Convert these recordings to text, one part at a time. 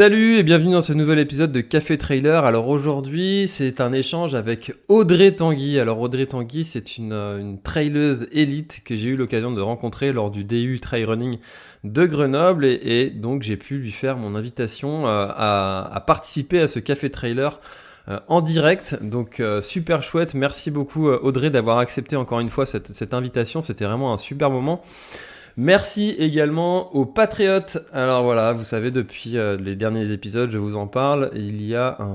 Salut et bienvenue dans ce nouvel épisode de Café Trailer. Alors aujourd'hui, c'est un échange avec Audrey Tanguy. Alors Audrey Tanguy, c'est une traileuse élite que j'ai eu l'occasion de rencontrer lors du DU Trail Running de Grenoble et donc j'ai pu lui faire mon invitation à participer à ce Café Trailer en direct. Donc super chouette. Merci beaucoup Audrey d'avoir accepté encore une fois cette invitation. C'était vraiment un super moment. Merci également aux patriotes. Alors voilà, vous savez, depuis les derniers épisodes, je vous en parle, il y a un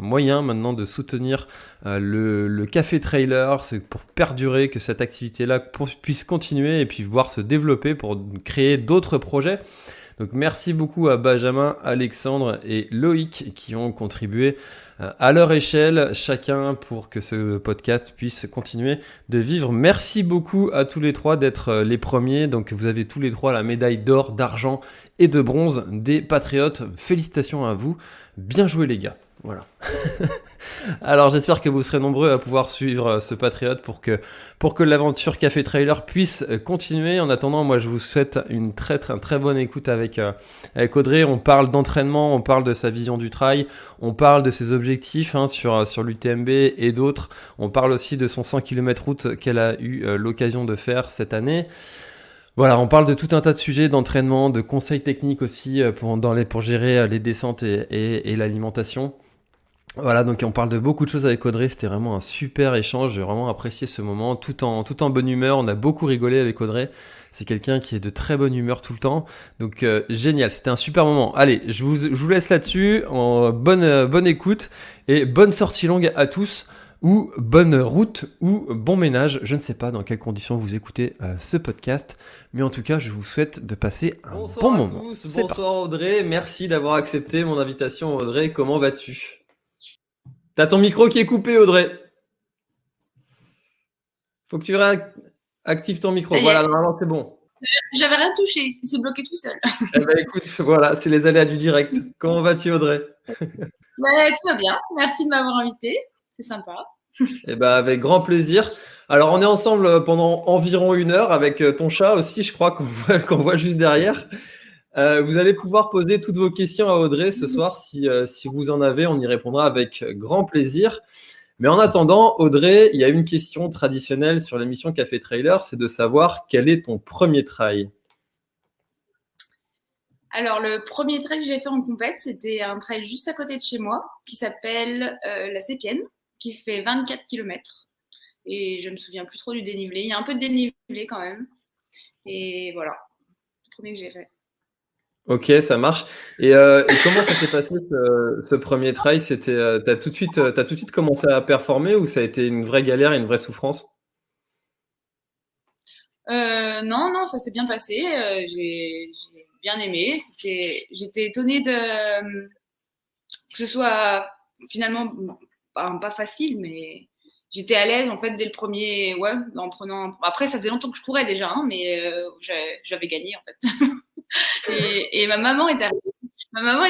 moyen maintenant de soutenir le Café Trailer, c'est pour perdurer, que cette activité-là puisse continuer et puis voir se développer pour créer d'autres projets. Donc merci beaucoup à Benjamin, Alexandre et Loïc qui ont contribué à leur échelle, chacun pour que ce podcast puisse continuer de vivre. Merci beaucoup à tous les trois d'être les premiers. Donc vous avez tous les trois la médaille d'or, d'argent et de bronze des Patriotes. Félicitations à vous. Bien joué les gars. Voilà. Alors j'espère que vous serez nombreux à pouvoir suivre ce Patriote pour que l'aventure Café Trailer puisse continuer. En attendant, moi je vous souhaite une très bonne écoute avec Audrey. On parle d'entraînement, on parle de sa vision du trail, on parle de ses objectifs sur l'UTMB et d'autres. On parle aussi de son 100 km route qu'elle a eu l'occasion de faire cette année. Voilà, on parle de tout un tas de sujets d'entraînement, de conseils techniques aussi pour gérer les descentes et l'alimentation. Voilà, donc on parle de beaucoup de choses avec Audrey, c'était vraiment un super échange, j'ai vraiment apprécié ce moment, tout en bonne humeur, on a beaucoup rigolé avec Audrey, c'est quelqu'un qui est de très bonne humeur tout le temps, donc génial, c'était un super moment. Allez, je vous laisse là-dessus, bonne écoute et bonne sortie longue à tous, ou bonne route, ou bon ménage, je ne sais pas dans quelles conditions vous écoutez ce podcast, mais en tout cas je vous souhaite de passer un bon moment. Bonsoir à tous, bonsoir Audrey, merci d'avoir accepté mon invitation Audrey, comment vas-tu ? T'as ton micro qui est coupé, Audrey. Faut que tu réactives ton micro. Voilà, normalement, c'est bon. J'avais rien touché, il s'est bloqué tout seul. Eh ben, écoute, voilà, c'est les aléas du direct. Comment vas-tu, Audrey ? Tout va bien, merci de m'avoir invité, c'est sympa. Eh ben, avec grand plaisir. Alors, on est ensemble pendant environ 1 heure avec ton chat aussi, je crois, qu'on voit juste derrière. Vous allez pouvoir poser toutes vos questions à Audrey ce soir. Si vous en avez, on y répondra avec grand plaisir. Mais en attendant, Audrey, il y a une question traditionnelle sur l'émission Café Trailer, c'est de savoir quel est ton premier trail. Alors, le premier trail que j'ai fait en compète, c'était un trail juste à côté de chez moi, qui s'appelle la Sépienne, qui fait 24 km. Et je me souviens plus trop du dénivelé. Il y a un peu de dénivelé quand même. Et voilà, le premier que j'ai fait. Ok, ça marche. Et comment ça s'est passé ce premier trail ? T'as tout de suite commencé à performer ou ça a été une vraie galère et une vraie souffrance ? Non, ça s'est bien passé. J'ai bien aimé. J'étais étonnée que ce soit finalement pas facile, mais j'étais à l'aise en fait dès le premier. Ouais, en prenant. Après, ça faisait longtemps que je courais déjà, mais j'avais gagné en fait. et ma maman est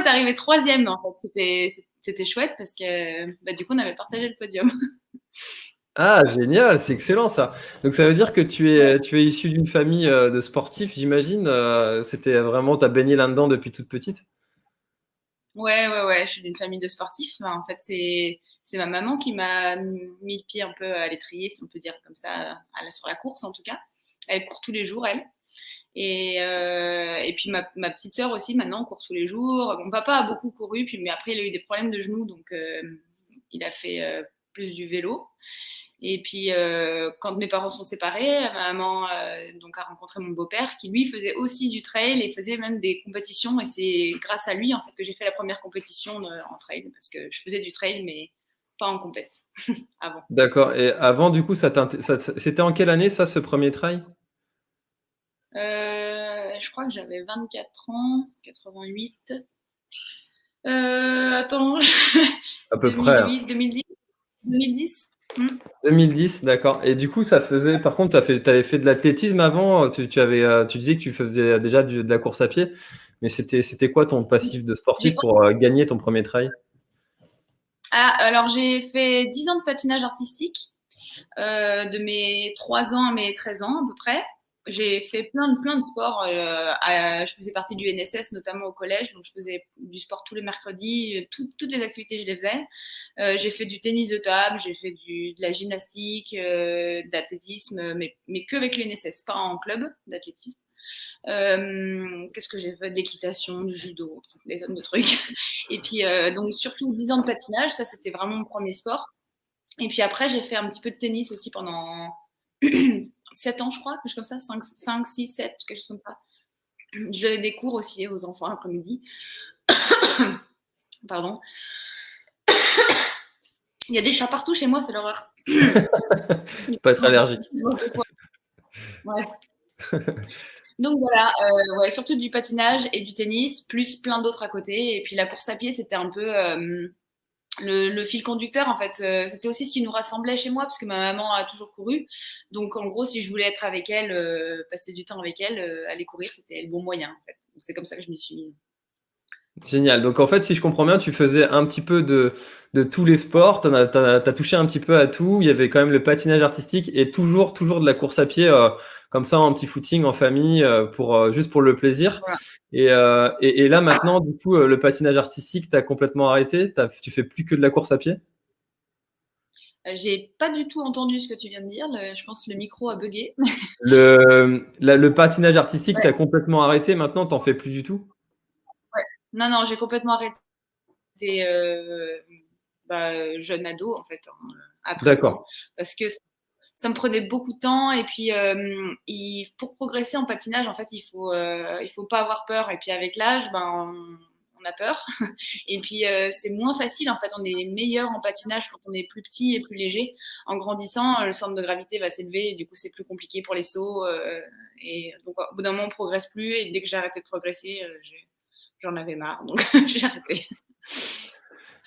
arrivée 3e en fait. C'était chouette parce que du coup on avait partagé le podium. Ah, génial, c'est excellent ça. Donc ça veut dire que tu es issu d'une famille de sportifs, j'imagine. T'as baigné là-dedans depuis toute petite. Ouais, je suis d'une famille de sportifs. En fait, c'est ma maman qui m'a mis le pied un peu à l'étrier, si on peut dire comme ça, sur la course en tout cas. Elle court tous les jours, elle. Et puis ma petite sœur aussi, maintenant, court tous les jours. Mon papa a beaucoup couru, mais après, il a eu des problèmes de genoux, donc il a fait plus du vélo. Et puis, quand mes parents sont séparés, ma maman donc a rencontré mon beau-père qui, lui, faisait aussi du trail et faisait même des compétitions. Et c'est grâce à lui, en fait, que j'ai fait la première compétition en trail parce que je faisais du trail, mais pas en compète avant. D'accord. Et avant, du coup, c'était en quelle année, ça, ce premier trail ? Je crois que j'avais 24 ans, 88. Attends, À peu près. 2010. 2010, d'accord. Et du coup, ça faisait. Par contre, t'avais fait de l'athlétisme avant. Tu disais que tu faisais déjà de la course à pied. Mais c'était quoi ton passif de sportif pour gagner ton premier trail ? Alors, j'ai fait 10 ans de patinage artistique, de mes 3 ans à mes 13 ans à peu près. J'ai fait plein de sports. Je faisais partie du NSS, notamment au collège, donc je faisais du sport tous les mercredis. Toutes les activités, je les faisais. J'ai fait du tennis de table, j'ai fait de la gymnastique, d'athlétisme, mais que avec l'UNSS, pas en club d'athlétisme. Qu'est-ce que j'ai fait? D'équitation, du judo, des tonnes de trucs. Et puis, donc, surtout 10 ans de patinage, ça, c'était vraiment mon premier sport. Et puis après, j'ai fait un petit peu de tennis aussi pendant 7 ans, je crois, quelque chose comme ça, 5 6, 7, quelque chose comme ça. Je donnais des cours aussi aux enfants l'après-midi. Pardon. Il y a des chats partout chez moi, c'est l'horreur. Pas être allergique. Ouais. Donc voilà, ouais, surtout du patinage et du tennis, plus plein d'autres à côté. Et puis la course à pied, c'était un peu le fil conducteur, en fait. C'était aussi ce qui nous rassemblait chez moi, parce que ma maman a toujours couru. Donc en gros, si je voulais être avec elle, passer du temps avec elle, aller courir, c'était le bon moyen, en fait. Donc c'est comme ça que je m'y suis mise. Génial. Donc en fait, si je comprends bien, tu faisais un petit peu de tous les sports, t'as touché un petit peu à tout. Il y avait quand même le patinage artistique et toujours de la course à pied, comme ça en petit footing en famille, juste pour le plaisir. Voilà. Et là maintenant, du coup, le patinage artistique, t'as complètement arrêté. Tu fais plus que de la course à pied? J'ai pas du tout entendu ce que tu viens de dire. Je pense que le micro a bugué. Le patinage artistique, Ouais, t'as complètement arrêté. Maintenant, t'en fais plus du tout? ouais. Non, j'ai complètement arrêté jeune ado, en fait, hein, à 13 ans, D'accord. parce que ça me prenait beaucoup de temps. Et puis, pour progresser en patinage, en fait, il faut pas avoir peur. Et puis, avec l'âge, on a peur. Et puis, c'est moins facile. En fait, on est meilleur en patinage quand on est plus petit et plus léger. En grandissant, le centre de gravité va s'élever. Et du coup, c'est plus compliqué pour les sauts. Et donc, au bout d'un moment, on progresse plus. Et dès que j'ai arrêté de progresser, j'en avais marre. Donc, j'ai arrêté.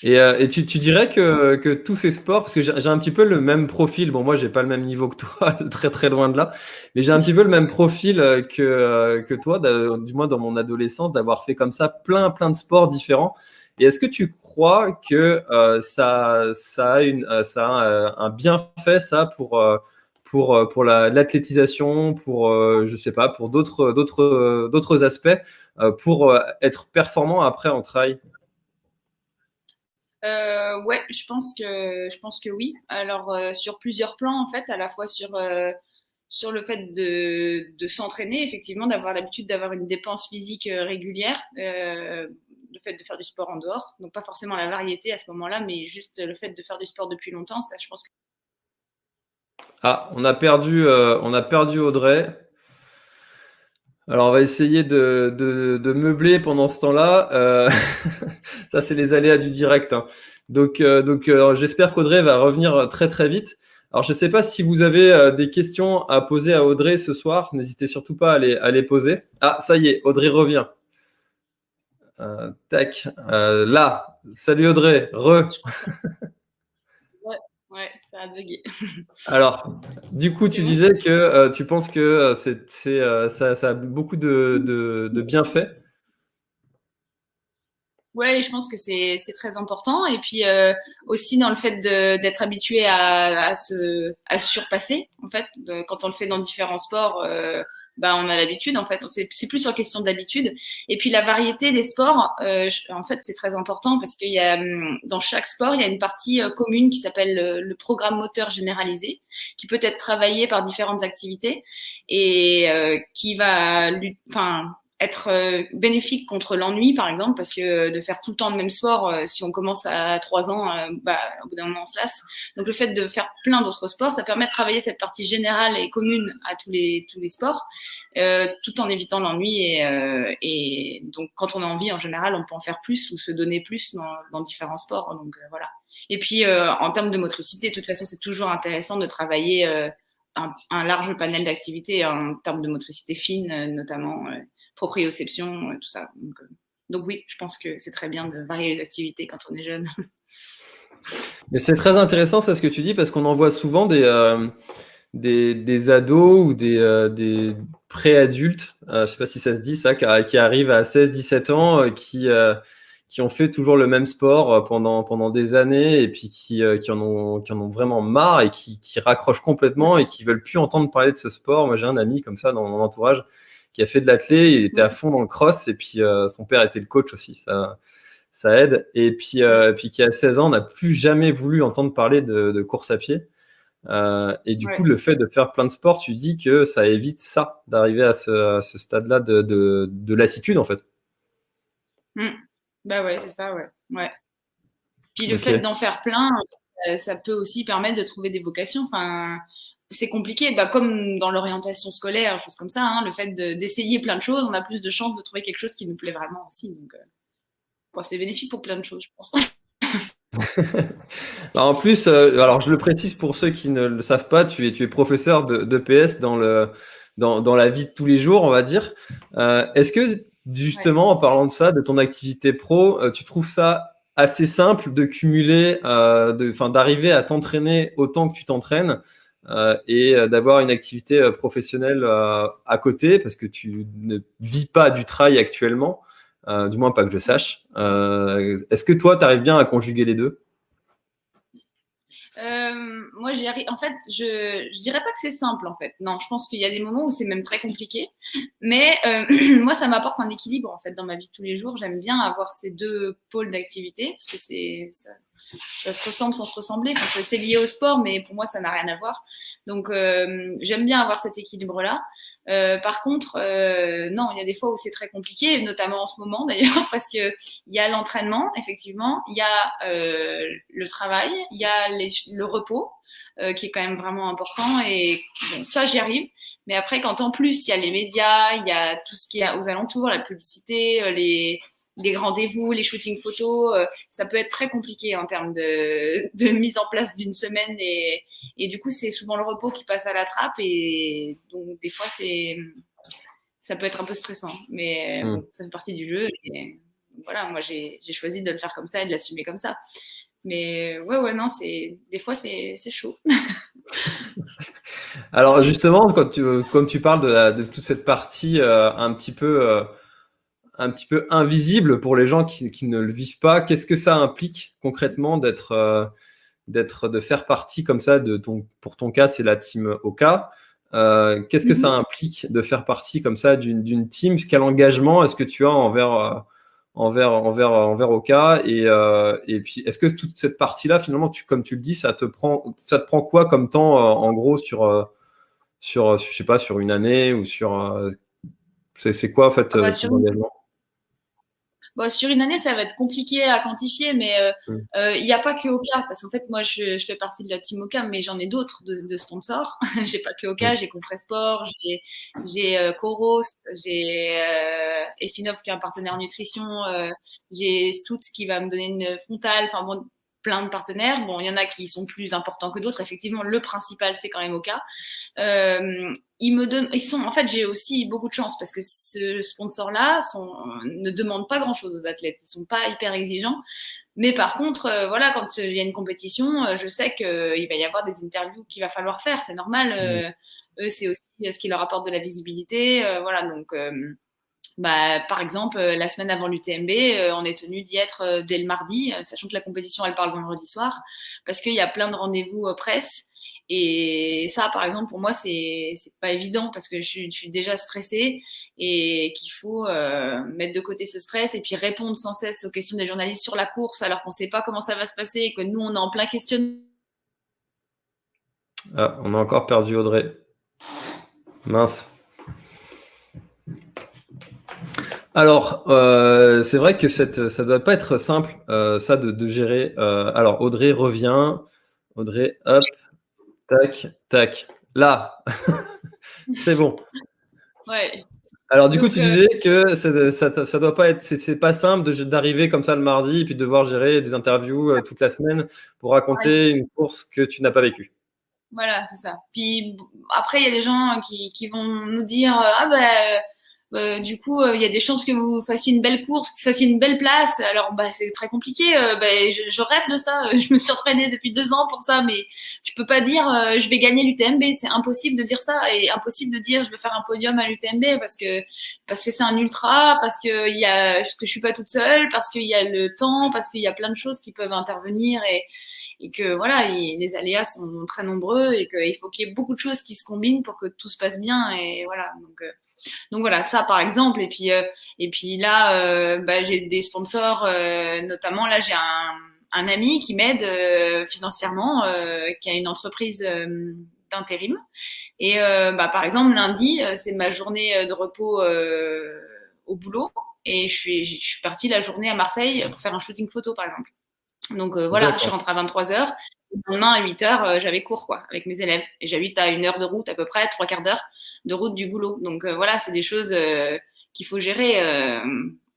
Et tu dirais que tous ces sports, parce que j'ai un petit peu le même profil, bon moi j'ai pas le même niveau que toi, très loin de là, mais j'ai un petit peu le même profil que toi, du moins dans mon adolescence, d'avoir fait comme ça plein de sports différents. Et est-ce que tu crois que ça a un bienfait ça pour l'athlétisation, pour je sais pas, pour d'autres aspects, pour être performant après en trail? Ouais, je pense que oui. Alors sur plusieurs plans en fait, à la fois sur le fait de s'entraîner, effectivement, d'avoir l'habitude d'avoir une dépense physique régulière, le fait de faire du sport en dehors, donc pas forcément la variété à ce moment-là, mais juste le fait de faire du sport depuis longtemps, ça, je pense que Ah, on a perdu Audrey. Alors, on va essayer de meubler pendant ce temps-là. Ça, c'est les aléas du direct, hein. Donc, j'espère qu'Audrey va revenir très vite. Alors, je ne sais pas si vous avez des questions à poser à Audrey ce soir. N'hésitez surtout pas à les poser. Ah, ça y est, Audrey revient. Tac. Là. Salut Audrey. je pense que ouais, ouais, ça a bugué. Alors, du coup, C'est tu bon? disais que tu penses que ça a beaucoup de bienfaits. Ouais, je pense que c'est très important. Et puis aussi dans le fait d'être habitué à se surpasser, en fait, quand on le fait dans différents sports, on a l'habitude. En fait, c'est plus sur question d'habitude. Et puis la variété des sports, en fait, c'est très important parce qu'il y a dans chaque sport, il y a une partie commune qui s'appelle le programme moteur généralisé, qui peut être travaillé par différentes activités et qui va, enfin être bénéfique contre l'ennui, par exemple, parce que de faire tout le temps le même sport, si on commence à 3 ans, au bout d'un moment, on se lasse. Donc, le fait de faire plein d'autres sports, ça permet de travailler cette partie générale et commune à tous les sports, tout en évitant l'ennui. Et donc, quand on a envie, en général, on peut en faire plus ou se donner plus dans différents sports. Donc, voilà. Et puis, en termes de motricité, de toute façon, c'est toujours intéressant de travailler un large panel d'activités en termes de motricité fine, notamment proprioception, tout ça. Donc oui, je pense que c'est très bien de varier les activités quand on est jeune. Mais c'est très intéressant ça ce que tu dis parce qu'on en voit souvent des ados ou des préadultes, je ne sais pas si ça se dit ça, qui arrivent à 16-17 ans, qui ont fait toujours le même sport pendant des années et puis qui en ont vraiment marre et qui raccrochent complètement et qui veulent plus entendre parler de ce sport. Moi, j'ai un ami comme ça dans mon entourage qui a fait de l'athlé, il était à fond dans le cross et puis son père était le coach aussi, ça aide. Et puis qui a 16 ans n'a plus jamais voulu entendre parler de course à pied. Et du coup, le fait de faire plein de sports, tu dis que ça évite ça, d'arriver à ce stade-là de lassitude, en fait. Bah ouais, c'est ça, ouais. Puis le fait d'en faire plein, ça peut aussi permettre de trouver des vocations. Enfin, c'est compliqué, bah, comme dans l'orientation scolaire, choses comme ça. Hein, le fait d'essayer plein de choses, on a plus de chances de trouver quelque chose qui nous plaît vraiment aussi. Donc, c'est bénéfique pour plein de choses, je pense. En plus, alors je le précise pour ceux qui ne le savent pas, tu es professeur de PS dans la vie de tous les jours, on va dire. Est-ce que justement, en parlant de ça, de ton activité pro, tu trouves ça assez simple de cumuler, d'arriver à t'entraîner autant que tu t'entraînes et d'avoir une activité professionnelle à côté, parce que tu ne vis pas du trail actuellement, du moins pas que je sache. Est-ce que toi, tu arrives bien à conjuguer les deux? Moi, j'y arrive. En fait, je dirais pas que c'est simple, en fait. Non, je pense qu'il y a des moments où c'est même très compliqué. Mais moi, ça m'apporte un équilibre, en fait, dans ma vie de tous les jours. J'aime bien avoir ces deux pôles d'activité parce que ça se ressemble sans se ressembler. Enfin, c'est lié au sport, mais pour moi, ça n'a rien à voir. Donc, j'aime bien avoir cet équilibre-là. Par contre, non, il y a des fois où c'est très compliqué, notamment en ce moment d'ailleurs, parce que il y a l'entraînement, effectivement, il y a le travail, il y a le repos, qui est quand même vraiment important. Et bon, ça, j'y arrive. Mais après, quand en plus il y a les médias, il y a tout ce qu'il y a aux alentours, la publicité, les rendez-vous, les shootings photos, ça peut être très compliqué en termes de mise en place d'une semaine et du coup c'est souvent le repos qui passe à la trappe et donc des fois ça peut être un peu stressant, mais bon, ça fait partie du jeu et voilà, moi j'ai choisi de le faire comme ça et de l'assumer comme ça. Mais ouais non, des fois c'est chaud. Alors justement, comme tu parles de toute cette partie un petit peu invisible pour les gens qui ne le vivent pas, qu'est-ce que ça implique concrètement de faire partie comme ça pour ton cas, c'est la team Oka. Qu'est-ce que ça implique de faire partie comme ça d'une team? Quel engagement est-ce que tu as envers Oka et puis est-ce que toute cette partie-là, finalement, comme tu le dis, ça te prend quoi comme temps en gros sur je sais pas, sur une année ou c'est quoi en fait tes engagements? Bon, sur une année, ça va être compliqué à quantifier, mais il n'y a pas que Oka, parce qu'en fait, moi, je fais partie de la team Oka, mais j'en ai d'autres de sponsors. J'ai pas que Oka, j'ai Compressport, j'ai Coros, j'ai Effinov qui est un partenaire nutrition, j'ai Stutz qui va me donner une frontale, enfin bon, plein de partenaires. Bon, il y en a qui sont plus importants que d'autres. Effectivement, le principal, c'est quand même Oka. En fait, j'ai aussi beaucoup de chance parce que ce sponsor-là ne demande pas grand-chose aux athlètes. Ils sont pas hyper exigeants. Mais par contre, voilà, quand il y a une compétition, je sais qu'il va y avoir des interviews qu'il va falloir faire. C'est normal. Eux, c'est aussi ce qui leur apporte de la visibilité. Voilà, donc, par exemple, la semaine avant l'UTMB, on est tenu d'y être dès le mardi, sachant que la compétition, elle part le vendredi soir, parce qu'il y a plein de rendez-vous presse. Et ça, par exemple, pour moi, c'est pas évident parce que je suis déjà stressée et qu'il faut mettre de côté ce stress et puis répondre sans cesse aux questions des journalistes sur la course alors qu'on sait pas comment ça va se passer et que nous, on est en plein questionnement. Ah, on a encore perdu Audrey. Mince. Alors, c'est vrai que ça doit pas être simple, ça, de gérer. Alors, Audrey revient. Audrey, hop, tac, tac. Là, c'est bon. Ouais. Alors, du coup, tu disais que ça doit pas être, c'est pas simple d'arriver comme ça le mardi et puis de devoir gérer des interviews toute la semaine pour raconter une course que tu n'as pas vécue. Voilà, c'est ça. Puis après, il y a des gens qui vont nous dire Du coup, il y a des chances que vous fassiez une belle course, que vous fassiez une belle place. Alors, c'est très compliqué. Je rêve de ça. Je me suis entraînée depuis 2 ans pour ça, mais je peux pas dire je vais gagner l'UTMB. C'est impossible de dire ça et impossible de dire je vais faire un podium à l'UTMB parce que c'est un ultra, parce que que je suis pas toute seule, parce qu'il y a le temps, parce qu'il y a plein de choses qui peuvent intervenir et que voilà, les aléas sont très nombreux et qu'il faut qu'il y ait beaucoup de choses qui se combinent pour que tout se passe bien et voilà. Donc voilà, ça par exemple. Et puis là, j'ai des sponsors, notamment là j'ai un ami qui m'aide financièrement, qui a une entreprise d'intérim. Et par exemple lundi, c'est ma journée de repos au boulot. Et je suis partie la journée à Marseille pour faire un shooting photo par exemple. Donc voilà, je suis D'accord. rentrée à 23h. Le lendemain, à 8h, j'avais cours quoi, avec mes élèves. Et j'habite à 1 heure de route à peu près, 3/4 d'heure de route du boulot. Donc voilà, c'est des choses qu'il faut gérer.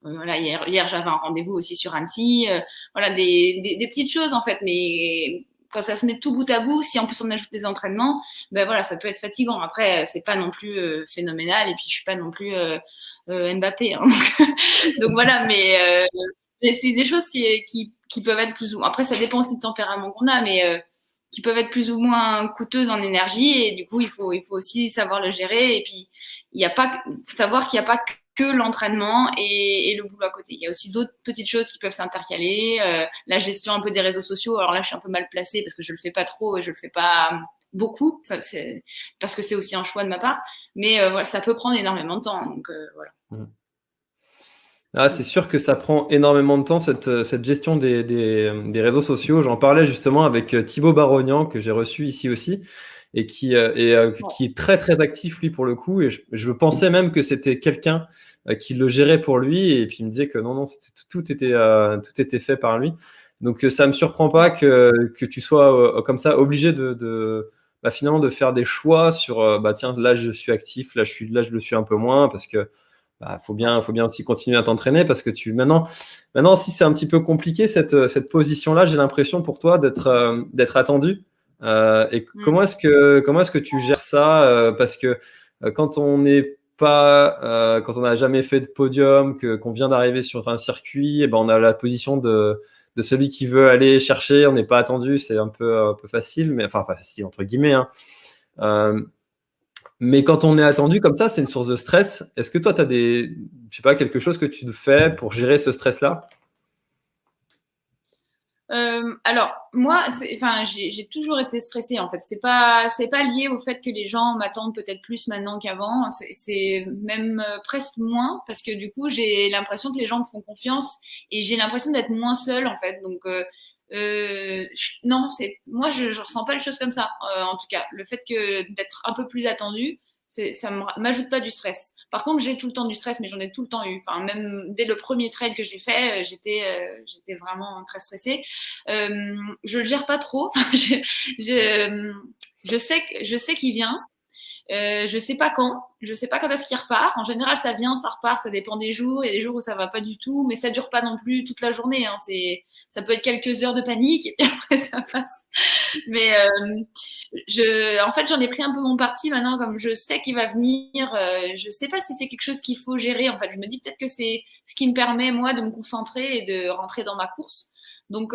Voilà, hier j'avais un rendez-vous aussi sur Annecy. Voilà, des petites choses en fait. Mais quand ça se met tout bout à bout, si en plus on ajoute des entraînements, ben voilà, ça peut être fatigant. Après, c'est pas non plus phénoménal. Et puis je suis pas non plus Mbappé. Hein. Donc voilà, mais c'est des choses qui peuvent être plus ou moins. Après, ça dépend aussi du tempérament qu'on a, mais qui peuvent être plus ou moins coûteuses en énergie. Et du coup, il faut aussi savoir le gérer. Et puis, faut savoir qu'il n'y a pas que l'entraînement et le boulot à côté. Il y a aussi d'autres petites choses qui peuvent s'intercaler. La gestion un peu des réseaux sociaux. Alors là, je suis un peu mal placée parce que je le fais pas trop et je le fais pas beaucoup. Parce que c'est aussi un choix de ma part. Mais voilà, ça peut prendre énormément de temps. Donc voilà. Ah, c'est sûr que ça prend énormément de temps, cette gestion des réseaux sociaux. J'en parlais justement avec Thibaut Barognan, que j'ai reçu ici aussi, et qui est très, très actif, lui, pour le coup. Et je pensais même que c'était quelqu'un qui le gérait pour lui. Et puis, il me disait que non, tout était fait par lui. Donc, ça me surprend pas que tu sois comme ça, obligé finalement, de faire des choix sur, tiens, là, je suis actif, là, je le suis un peu moins, parce que faut bien aussi continuer à t'entraîner parce que maintenant, si c'est un petit peu compliqué cette position-là, j'ai l'impression pour toi d'être attendu. Et comment est-ce que tu gères ça parce que quand on n'est pas, quand on n'a jamais fait de podium, qu'on vient d'arriver sur un circuit, et ben on a la position de celui qui veut aller chercher, on n'est pas attendu, c'est un peu facile, mais enfin facile entre guillemets, hein. Euh, mais quand on est attendu comme ça, c'est une source de stress. Est-ce que toi, tu as je sais pas, quelque chose que tu fais pour gérer ce stress-là? Alors moi, enfin, j'ai toujours été stressée en fait. C'est pas lié au fait que les gens m'attendent peut-être plus maintenant qu'avant. C'est même presque moins parce que du coup, j'ai l'impression que les gens me font confiance et j'ai l'impression d'être moins seule en fait. Donc non, je ressens pas les choses comme ça. En tout cas, le fait que d'être un peu plus attendue, ça m'ajoute pas du stress. Par contre, j'ai tout le temps du stress, mais j'en ai tout le temps eu. Enfin, même dès le premier trail que j'ai fait, j'étais vraiment très stressée. Je le gère pas trop. Je sais qu'il vient. Je sais pas quand. Je sais pas quand est-ce qu'il repart. En général, ça vient, ça repart. Ça dépend des jours. Il y a des jours où ça va pas du tout, mais ça dure pas non plus toute la journée. Hein. Ça peut être quelques heures de panique et puis après ça passe. Mais en fait, j'en ai pris un peu mon parti maintenant, comme je sais qu'il va venir. Je sais pas si c'est quelque chose qu'il faut gérer. En fait, je me dis peut-être que c'est ce qui me permet moi de me concentrer et de rentrer dans ma course. Donc,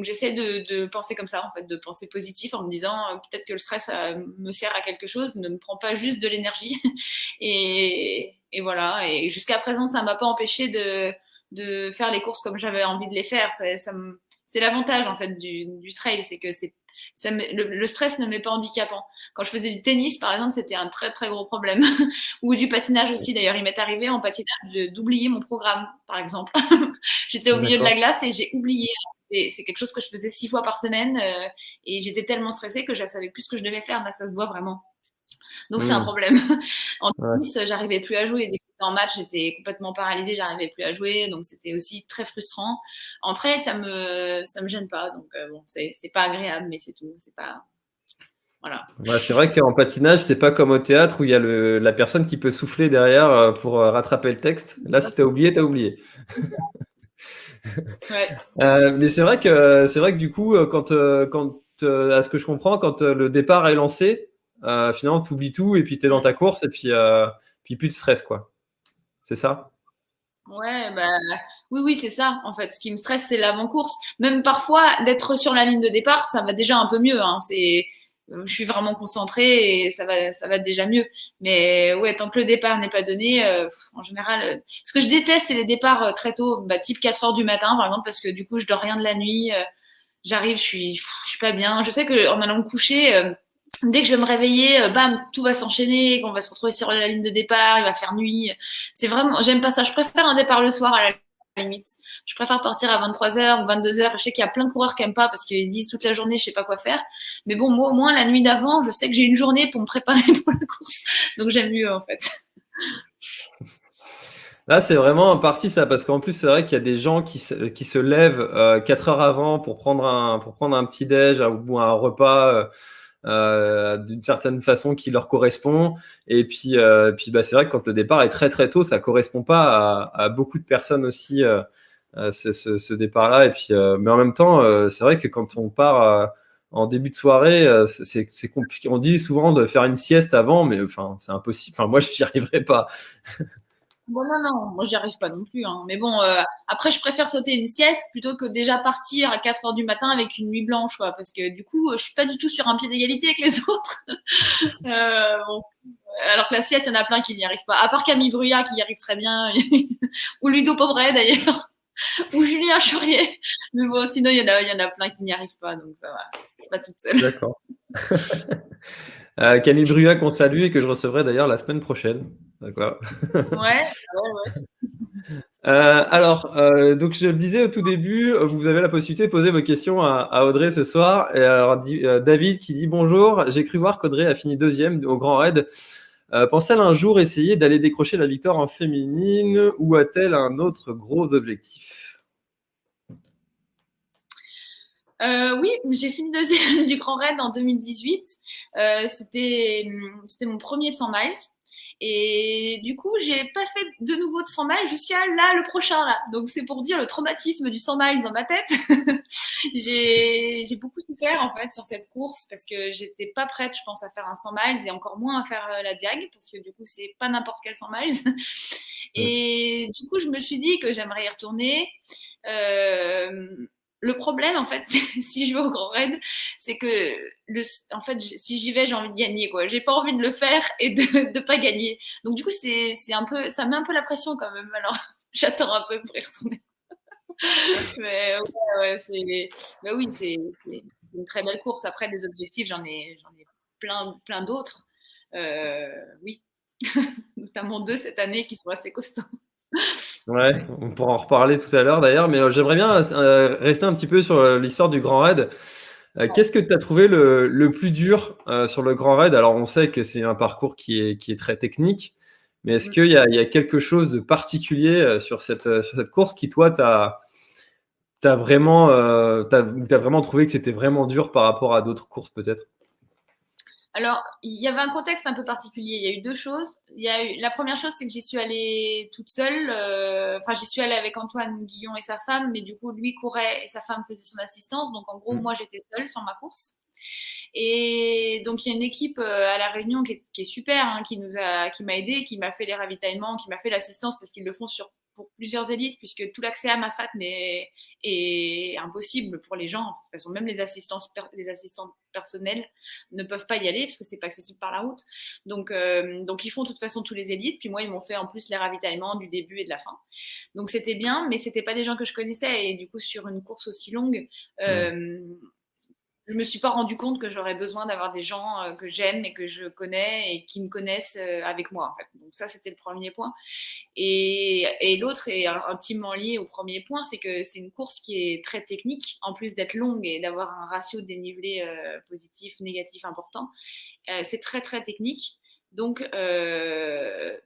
j'essaie de penser comme ça, en fait, de penser positif en me disant peut-être que le stress me sert à quelque chose, ne me prend pas juste de l'énergie. Et voilà. Et jusqu'à présent, ça m'a pas empêché de faire les courses comme j'avais envie de les faire. C'est l'avantage en fait du trail, c'est que le stress ne m'est pas handicapant. Quand je faisais du tennis, par exemple, c'était un très très gros problème. Ou du patinage aussi. D'ailleurs, il m'est arrivé en patinage d'oublier mon programme, par exemple. J'étais au milieu de la D'accord. glace et j'ai oublié. C'est quelque chose que je faisais 6 fois par semaine et j'étais tellement stressée que je ne savais plus ce que je devais faire. Là, ça se voit vraiment. Donc, c'est un Hmm. problème. En Ouais. tennis, j'arrivais plus à jouer. Dès que j'étais en match, j'étais complètement paralysée, j'arrivais plus à jouer. Donc, c'était aussi très frustrant. En trail, ça me gêne pas. Donc, bon, c'est pas agréable, mais c'est tout. C'est pas. Voilà. Ouais, c'est vrai qu'en patinage, c'est pas comme au théâtre où il y a la personne qui peut souffler derrière pour rattraper le texte. Là, si t'as oublié, t'as oublié. Ouais. Mais c'est vrai que du coup, à ce que je comprends, quand le départ est lancé, finalement, tu oublies tout et puis tu es dans ta course et puis puis plus de stress, quoi. C'est ça? Ouais, bah, oui, c'est ça, en fait. Ce qui me stresse, c'est l'avant-course. Même parfois, d'être sur la ligne de départ, ça va déjà un peu mieux, hein. Je suis vraiment concentrée et ça va déjà mieux. Mais ouais, tant que le départ n'est pas donné, en général, ce que je déteste, c'est les départs très tôt, bah, type 4 heures du matin, par exemple, parce que du coup, je dors rien de la nuit. J'arrive, je suis pas bien. Je sais que en allant me coucher, dès que je vais me réveiller, bam, tout va s'enchaîner, qu'on va se retrouver sur la ligne de départ, il va faire nuit. C'est vraiment, j'aime pas ça. Je préfère un départ le soir à la limite. Je préfère partir à 23h ou 22h. Je sais qu'il y a plein de coureurs qui aiment pas parce qu'ils disent toute la journée, je sais pas quoi faire. Mais bon, moi, au moins, la nuit d'avant, je sais que j'ai une journée pour me préparer pour la course. Donc, j'aime mieux, en fait. Là, c'est vraiment un parti ça, parce qu'en plus, c'est vrai qu'il y a des gens qui se lèvent 4 heures avant pour prendre un petit déj ou un repas d'une certaine façon qui leur correspond. Et puis bah, c'est vrai que quand le départ est très très tôt, ça correspond pas à beaucoup de personnes aussi, ce départ-là. Et puis, mais en même temps, c'est vrai que quand on part en début de soirée, c'est compliqué. On dit souvent de faire une sieste avant, mais enfin, c'est impossible. Enfin, moi, je n'y arriverai pas. Bon, non, moi j'y arrive pas non plus, hein. Mais bon, après, je préfère sauter une sieste plutôt que déjà partir à 4 heures du matin avec une nuit blanche, quoi. Parce que du coup, je suis pas du tout sur un pied d'égalité avec les autres. Bon. Alors que la sieste, il y en a plein qui n'y arrivent pas. À part Camille Bruyat qui y arrive très bien, ou Ludo Pobret d'ailleurs, ou Julien Chaurier. Mais bon, sinon, il y en a plein qui n'y arrivent pas, donc ça va. Je suis pas toute seule. D'accord. Camille Bruyat qu'on salue et que je recevrai d'ailleurs la semaine prochaine. D'accord. Ouais. Donc je le disais au tout début, vous avez la possibilité de poser vos questions à Audrey ce soir. Et alors, David qui dit bonjour, j'ai cru voir qu'Audrey a fini deuxième au Grand Raid. Pense-t-elle un jour essayer d'aller décrocher la victoire en féminine ou a-t-elle un autre gros objectif? Oui, j'ai fini deuxième du Grand Raid en 2018. C'était mon premier 100 miles. Et du coup, j'ai pas fait de nouveau de 100 miles jusqu'à là, le prochain là. Donc c'est pour dire le traumatisme du 100 miles dans ma tête. J'ai beaucoup souffert en fait sur cette course parce que j'étais pas prête, je pense, à faire un 100 miles et encore moins à faire la diag parce que du coup, c'est pas n'importe quel 100 miles. Et du coup, je me suis dit que j'aimerais y retourner. Le problème, en fait, si je vais au Grand Raid, c'est que, en fait, si j'y vais, j'ai envie de gagner, quoi. J'ai pas envie de le faire et de pas gagner. Donc, du coup, c'est un peu, ça met un peu la pression quand même. Alors, j'attends un peu pour y retourner. Mais mais oui, c'est une très belle course. Après, des objectifs, j'en ai plein d'autres. Oui, notamment deux cette année qui sont assez costauds. Ouais, on pourra en reparler tout à l'heure d'ailleurs, mais j'aimerais bien rester un petit peu sur l'histoire du Grand Raid. Qu'est-ce que tu as trouvé le plus dur sur le Grand Raid? Alors, on sait que c'est un parcours qui est très technique, mais est-ce il y a quelque chose de particulier sur cette course qui, toi, t'as vraiment trouvé que c'était vraiment dur par rapport à d'autres courses, peut-être? Alors, il y avait un contexte un peu particulier. Il y a eu deux choses. La première chose, c'est que j'y suis allée toute seule. Enfin, j'y suis allée avec Antoine Guillon et sa femme, mais du coup, lui courait et sa femme faisait son assistance. Donc, en gros, moi, j'étais seule sur ma course. Et donc, il y a une équipe à La Réunion qui est super, hein, qui m'a aidée, qui m'a fait les ravitaillements, qui m'a fait l'assistance parce qu'ils le font pour plusieurs élites, puisque tout l'accès à Mafat est impossible pour les gens. De toute façon, même les assistants personnels ne peuvent pas y aller parce que c'est pas accessible par la route. Donc ils font de toute façon tous les élites. Puis moi, ils m'ont fait en plus les ravitaillements du début et de la fin. Donc c'était bien, mais c'était pas des gens que je connaissais. Et du coup, sur une course aussi longue, je me suis pas rendu compte que j'aurais besoin d'avoir des gens que j'aime et que je connais et qui me connaissent avec moi. En fait. Donc ça, c'était le premier point. Et l'autre est intimement lié au premier point, c'est que c'est une course qui est très technique, en plus d'être longue et d'avoir un ratio de dénivelé positif, négatif important. C'est très très technique. Donc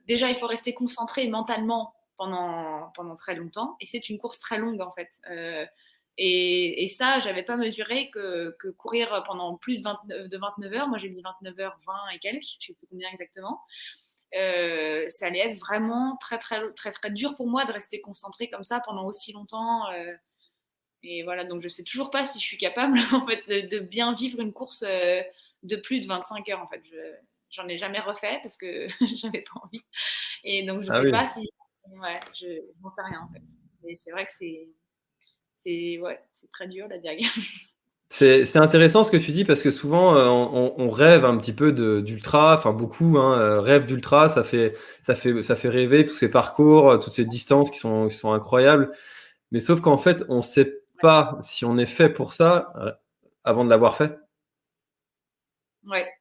déjà, il faut rester concentré mentalement pendant très longtemps. Et c'est une course très longue en fait. Et ça, j'avais pas mesuré que courir pendant plus de 29 heures, moi j'ai mis 29 heures 20 et quelques, je sais plus combien exactement, ça allait être vraiment très, très, très, très dur pour moi de rester concentrée comme ça pendant aussi longtemps. Et voilà, donc je sais toujours pas si je suis capable en fait de bien vivre une course de plus de 25 heures en fait. j'en ai jamais refait parce que j'avais pas envie. Et donc, je Ah sais oui. pas si. Ouais, je n'en sais rien en fait. Mais c'est vrai que ouais, c'est très dur la diag. C'est intéressant ce que tu dis parce que souvent on rêve un petit peu d'ultra, enfin beaucoup hein, rêvent d'ultra, ça fait rêver tous ces parcours, toutes ces distances qui sont incroyables. Mais sauf qu'en fait on sait pas si on est fait pour ça avant de l'avoir fait. Ouais.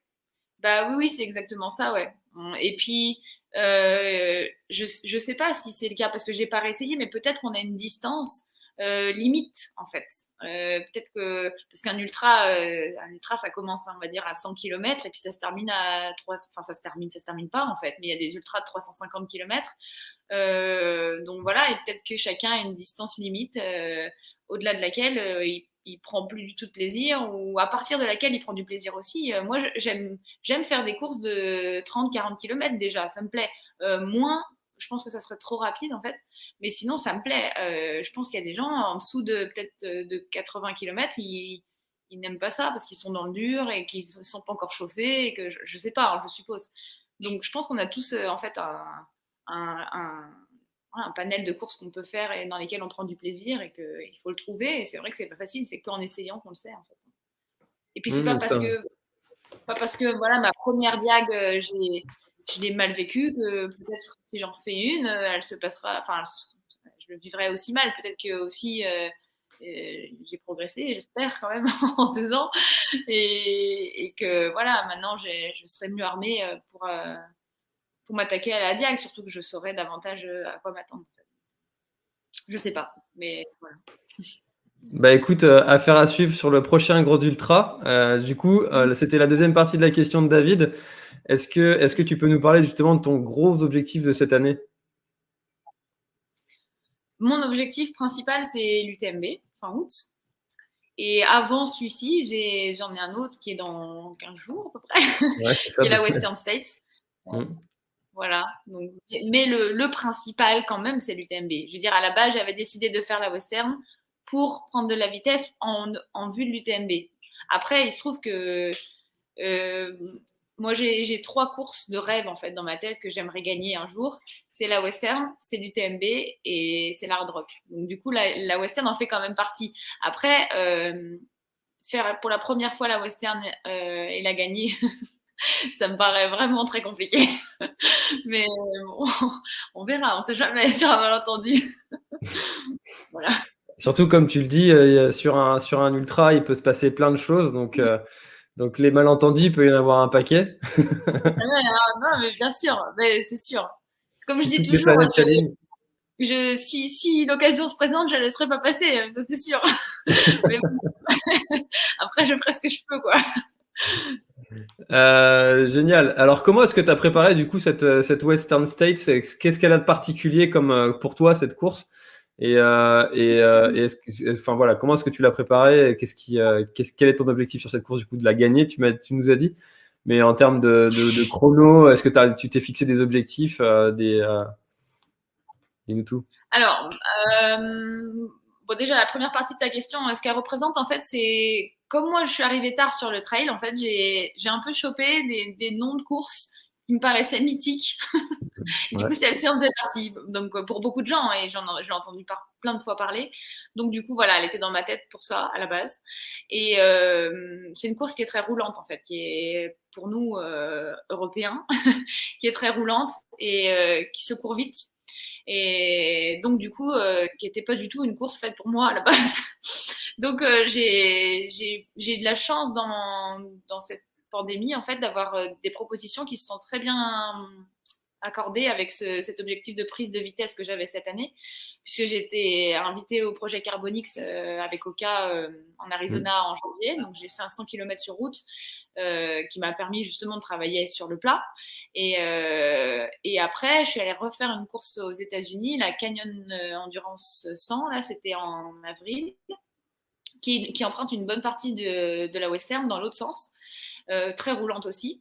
Bah oui, oui, c'est exactement ça, ouais. Et puis, je sais pas si c'est le cas parce que j'ai pas réessayé, mais peut-être qu'on a une distance limite en fait. Peut-être que parce un ultra, ça commence, on va dire, à 100 km et puis ça se termine à 3, enfin ça se termine pas en fait. Mais il y a des ultras de 350 km. Donc voilà, et peut-être que chacun a une distance limite au-delà de laquelle il prend plus du tout de plaisir ou à partir de laquelle il prend du plaisir aussi. Moi, j'aime faire des courses de 30-40 km déjà, ça me plaît. Moins, je pense que ça serait trop rapide en fait, mais sinon ça me plaît. Je pense qu'il y a des gens en dessous de peut-être de 80 km, ils n'aiment pas ça parce qu'ils sont dans le dur et qu'ils ne sont pas encore chauffés et que je sais pas, hein, je suppose. Donc je pense qu'on a tous en fait un, un, un panel de courses qu'on peut faire et dans lesquelles on prend du plaisir et qu'il faut le trouver. Et c'est vrai que c'est pas facile, c'est qu'en essayant qu'on le sait en fait. Et puis c'est pas parce que voilà ma première diag, je l'ai mal vécue que peut-être si j'en refais une, elle se passera, enfin je le vivrai aussi mal. Peut-être que aussi j'ai progressé, j'espère quand même en 2 ans, et que voilà maintenant je serai mieux armée pour m'attaquer à la diag, surtout que je saurais davantage à quoi m'attendre. Je sais pas, mais voilà. Bah écoute, affaire à suivre sur le prochain Gros Ultra. Du coup, c'était la deuxième partie de la question de David. Est-ce que tu peux nous parler justement de ton gros objectif de cette année? Mon objectif principal, c'est l'UTMB, fin août. Et avant celui-ci, j'en ai un autre qui est dans 15 jours à peu près, Ouais, c'est ça. qui est la Western States. Mm. Voilà. Donc, mais le principal, quand même, c'est l'UTMB. Je veux dire, à la base, j'avais décidé de faire la Western pour prendre de la vitesse en vue de l'UTMB. Après, il se trouve que euh, moi, j'ai 3 courses de rêve en fait dans ma tête que j'aimerais gagner un jour. C'est la Western, c'est l'UTMB et c'est l'Hard Rock. Donc, du coup, la Western en fait quand même partie. Après, faire pour la première fois la Western et la gagner, ça me paraît vraiment très compliqué. Mais bon, on verra, on sait jamais sur un malentendu. Voilà. Surtout comme tu le dis, sur un ultra, il peut se passer plein de choses. Donc les malentendus, il peut y en avoir un paquet. Ouais, non, mais bien sûr, mais c'est sûr. Comme je Si dis toutes les toujours, planètes s'alignent. si l'occasion se présente, je ne la laisserai pas passer, ça c'est sûr. Mais bon, après, je ferai ce que je peux, quoi. Génial. Alors, comment est-ce que tu as préparé du coup cette Western States? Qu'est-ce qu'elle a de particulier comme pour toi cette course? Et enfin voilà, comment est-ce que tu l'as préparée? Quel est ton objectif sur cette course du coup de la gagner? Tu nous as dit. Mais en termes de chrono, est-ce que tu t'es fixé des objectifs, dis-nous tout. Alors, bon, déjà, la première partie de ta question, ce qu'elle représente, en fait, c'est comme moi, je suis arrivée tard sur le trail, en fait, j'ai un peu chopé des noms de courses qui me paraissaient mythiques. Et du Ouais. coup, celle-ci en faisait partie. Donc, pour beaucoup de gens, et j'ai entendu plein de fois parler. Donc, du coup, voilà, elle était dans ma tête pour ça, à la base. Et c'est une course qui est très roulante, en fait, qui est, pour nous, Européens, qui est très roulante et qui se court vite. Et donc, du coup, qui n'était pas du tout une course faite pour moi à la base. Donc, j'ai eu de la chance dans cette pandémie, en fait, d'avoir des propositions qui se sont très bien accordées avec cet objectif de prise de vitesse que j'avais cette année, puisque j'ai été invitée au projet Carbonix avec Oka en Mm. Arizona en janvier. Donc, j'ai fait un 100 km sur route qui m'a permis justement de travailler sur le plat. Et après, je suis allée refaire une course aux États-Unis, la Canyon Endurance 100, là, c'était en avril, qui emprunte une bonne partie de la Western dans l'autre sens, très roulante aussi.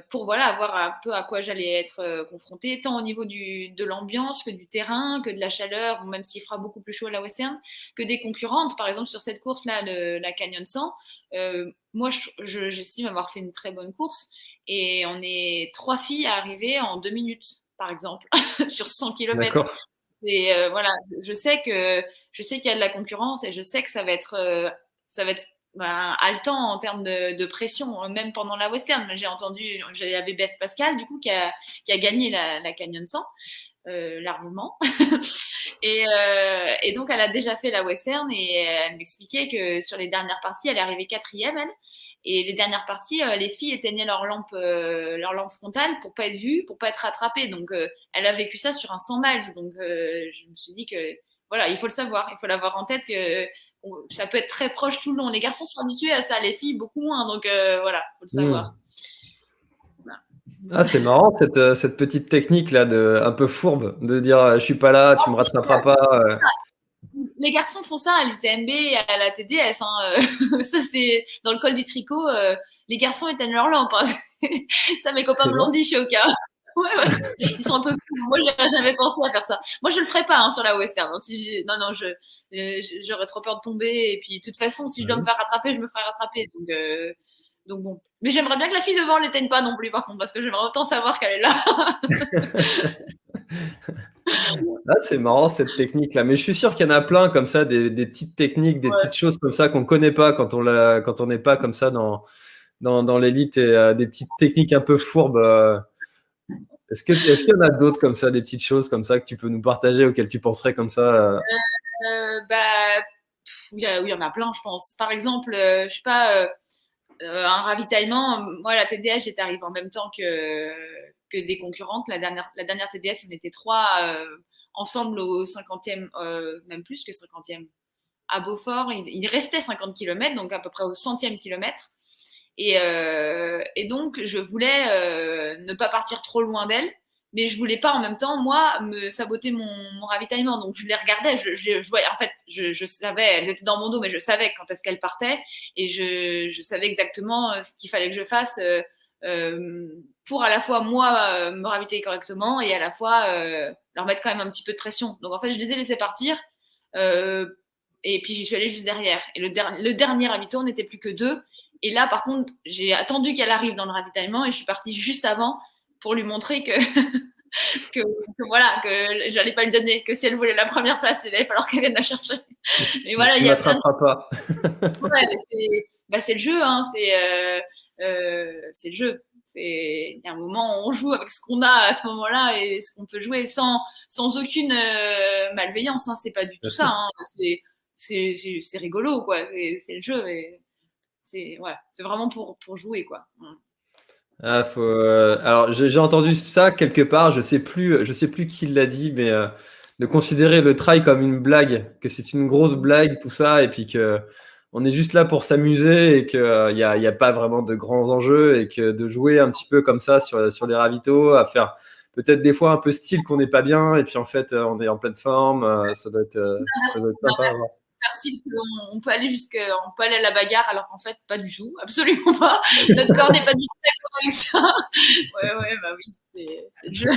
pour voilà, voir un peu à quoi j'allais être confrontée, tant au niveau de l'ambiance que du terrain, que de la chaleur, même s'il fera beaucoup plus chaud à la western, que des concurrentes. Par exemple, sur cette course-là, la Canyon 100, moi, j'estime avoir fait une très bonne course. Et on est 3 filles à arriver en 2 minutes, par exemple, sur 100 km. D'accord. Et voilà, je sais qu'il y a de la concurrence et je sais que ça va être haletant en termes de pression, même pendant la western. J'avais Beth Pascal, du coup, qui a gagné la Canyon 100, largement. Et donc, elle a déjà fait la western et elle m'expliquait que sur les dernières parties, elle est arrivée 4e, elle. Et les dernières parties, les filles éteignaient leur lampe frontale pour pas être vues, pour pas être rattrapées. Donc, elle a vécu ça sur un 100 miles. Donc, je me suis dit que, voilà, il faut le savoir. Il faut l'avoir en tête que ça peut être très proche tout le long. Les garçons sont habitués à ça, les filles beaucoup moins. Donc, voilà, il faut le savoir. Voilà. Ah, c'est marrant cette petite technique là un peu fourbe de dire je suis pas là, tu me rattraperas pas. Les garçons font ça à l'UTMB et à la TDS. Ça, c'est dans le col du tricot. Les garçons éteignent leur lampe. Hein. Ça, mes copains me l'ont dit chez Oka. Ouais. Ils sont un peu fous. Moi, j'aurais jamais pensé à faire ça. Moi, je le ferais pas sur la western. Non, j'aurais trop peur de tomber. Et puis, de toute façon, si je dois me faire rattraper, je me ferai rattraper. Donc bon. Mais j'aimerais bien que la fille devant l'éteigne pas non plus, par contre, parce que j'aimerais autant savoir qu'elle est là. Ah, c'est marrant cette technique là, mais je suis sûr qu'il y en a plein comme ça, des petites techniques, des petites choses comme ça qu'on connaît pas quand on n'est pas comme ça dans l'élite et des petites techniques un peu fourbes. Est-ce qu'il y en a d'autres comme ça, des petites choses comme ça que tu peux nous partager auxquelles tu penserais comme ça Oui, il y en a plein, je pense. Par exemple, je sais pas, un ravitaillement. Moi, la TDS, j'étais arrivée en même temps que des concurrentes. La dernière TDS, on était 3 ensemble au 50e, même plus que 50e, à Beaufort. Il restait 50 km, donc à peu près au 100e kilomètre. Et donc, je voulais ne pas partir trop loin d'elle, mais je voulais pas en même temps, moi, me saboter mon ravitaillement. Donc, je les regardais, je voyais, en fait, je savais, elles étaient dans mon dos, mais je savais quand est-ce qu'elles partaient et je savais exactement ce qu'il fallait que je fasse pour à la fois, moi, me ravitailler correctement et à la fois leur mettre quand même un petit peu de pression. Donc, en fait, je les ai laissés partir. Et puis, j'y suis allée juste derrière. Et le dernier ravito, on n'était plus que 2. Et là, par contre, j'ai attendu qu'elle arrive dans le ravitaillement et je suis partie juste avant pour lui montrer que, voilà, que j'allais pas lui donner, que si elle voulait la première place, il allait falloir qu'elle vienne la chercher. Mais voilà, il y a plein de pas. Ouais, c'est le jeu, hein, c'est le jeu. Il y a un moment où on joue avec ce qu'on a à ce moment-là et ce qu'on peut jouer sans aucune malveillance. Hein, c'est pas du tout ça. Hein, c'est rigolo, quoi. C'est le jeu. Et c'est vraiment pour jouer, quoi. Ah, alors j'ai entendu ça quelque part, je sais plus qui l'a dit, mais de considérer le trail comme une blague, que c'est une grosse blague tout ça, et puis que on est juste là pour s'amuser et que y a pas vraiment de grands enjeux et que de jouer un petit peu comme ça sur les ravitaux, à faire peut-être des fois un peu style qu'on n'est pas bien et puis en fait on est en pleine forme, ça doit être sympa. Faire style qu'on peut aller à la bagarre alors qu'en fait pas du tout, absolument pas. Notre corps n'est pas du tout d'accord avec ça. Ouais, bah oui, c'est le jeu.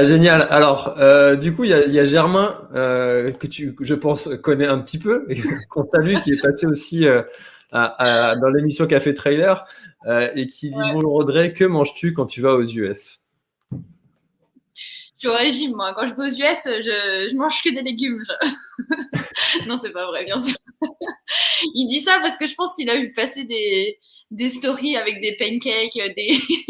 Génial. Alors, du coup, il y a Germain que je pense, connais un petit peu, qu'on salue, qui est passé aussi dans l'émission Café Trailer et qui dit bonjour Audrey, que manges-tu quand tu vas aux US? Je suis au régime, moi. Quand je vais aux US, je mange que des légumes. Non, c'est pas vrai, bien sûr. Il dit ça parce que je pense qu'il a vu passer des stories avec des pancakes,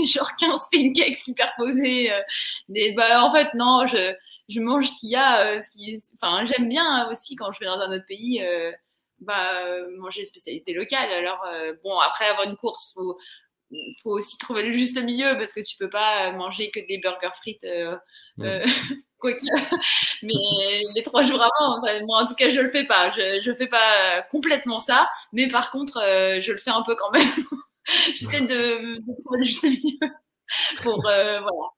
genre 15 pancakes superposés. En fait, non, je mange ce qu'il y a. Enfin, j'aime bien aussi quand je vais dans un autre pays, manger des spécialités locales. Alors, bon, après avoir une course, faut aussi trouver le juste milieu parce que tu peux pas manger que des burgers frites quoi qu'il. Mais les 3 jours avant, moi en tout cas je le fais pas. Je fais pas complètement ça, mais par contre je le fais un peu quand même. J'essaie de trouver le juste milieu pour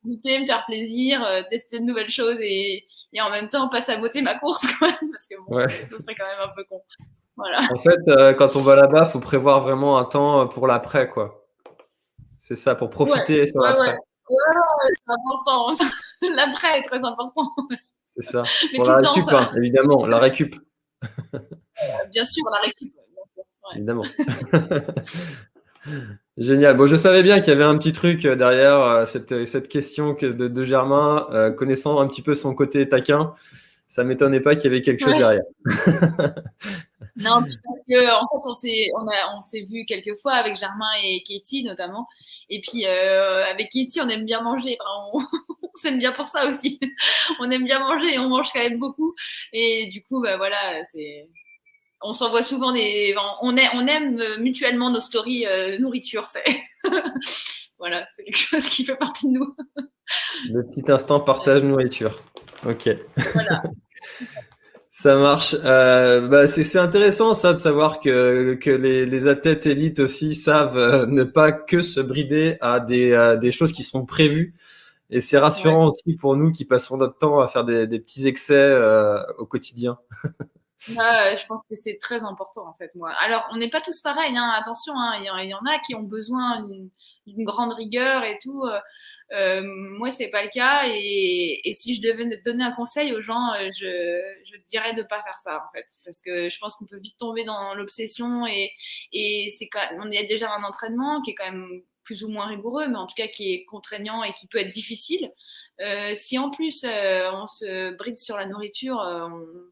goûter, me faire plaisir, tester de nouvelles choses et en même temps pas saboter ma course quand même parce que bon, ce serait quand même un peu con. Voilà. En fait, quand on va là-bas, faut prévoir vraiment un temps pour l'après, quoi. C'est ça, pour Ouais, profiter sur ouais, ouais. l'après. Ouais, c'est important. L'après est très important. C'est ça. Mais Pour tout la le temps, récup, ça. hein, évidemment, la récup, Bien sûr, la récup. Bien sûr. Ouais. évidemment. Génial. Bon, je savais bien qu'il y avait un petit truc derrière cette question de Germain, connaissant un petit peu son côté taquin. Ça m'étonnait pas qu'il y avait quelque chose Ouais. derrière. Non, puis parce que, en fait, on s'est vu quelques fois avec Germain et Katie notamment. Et puis avec Katie, on aime bien manger. Enfin, on s'aime bien pour ça aussi. On aime bien manger et on mange quand même beaucoup. Et du coup, bah voilà, on s'envoie souvent on aime mutuellement nos stories nourriture. Voilà, c'est quelque chose qui fait partie de nous. Le petit instant partage nourriture. Ok. Voilà. Ça marche. Bah, c'est intéressant ça de savoir que les athlètes élites aussi savent ne pas que se brider à des choses qui sont prévues. Et c'est Ouais. rassurant aussi pour nous qui passons notre temps à faire des petits excès au quotidien. Ouais, je pense que c'est très important en fait, moi. Alors, on n'est pas tous pareils, hein, attention, hein, il y en a qui ont besoin d'une grande rigueur et tout. Moi, c'est pas le cas. Et si je devais donner un conseil aux gens, je dirais de pas faire ça en fait, parce que je pense qu'on peut vite tomber dans l'obsession et on y a déjà un entraînement qui est quand même plus ou moins rigoureux, mais en tout cas qui est contraignant et qui peut être difficile. Si en plus on se bride sur la nourriture,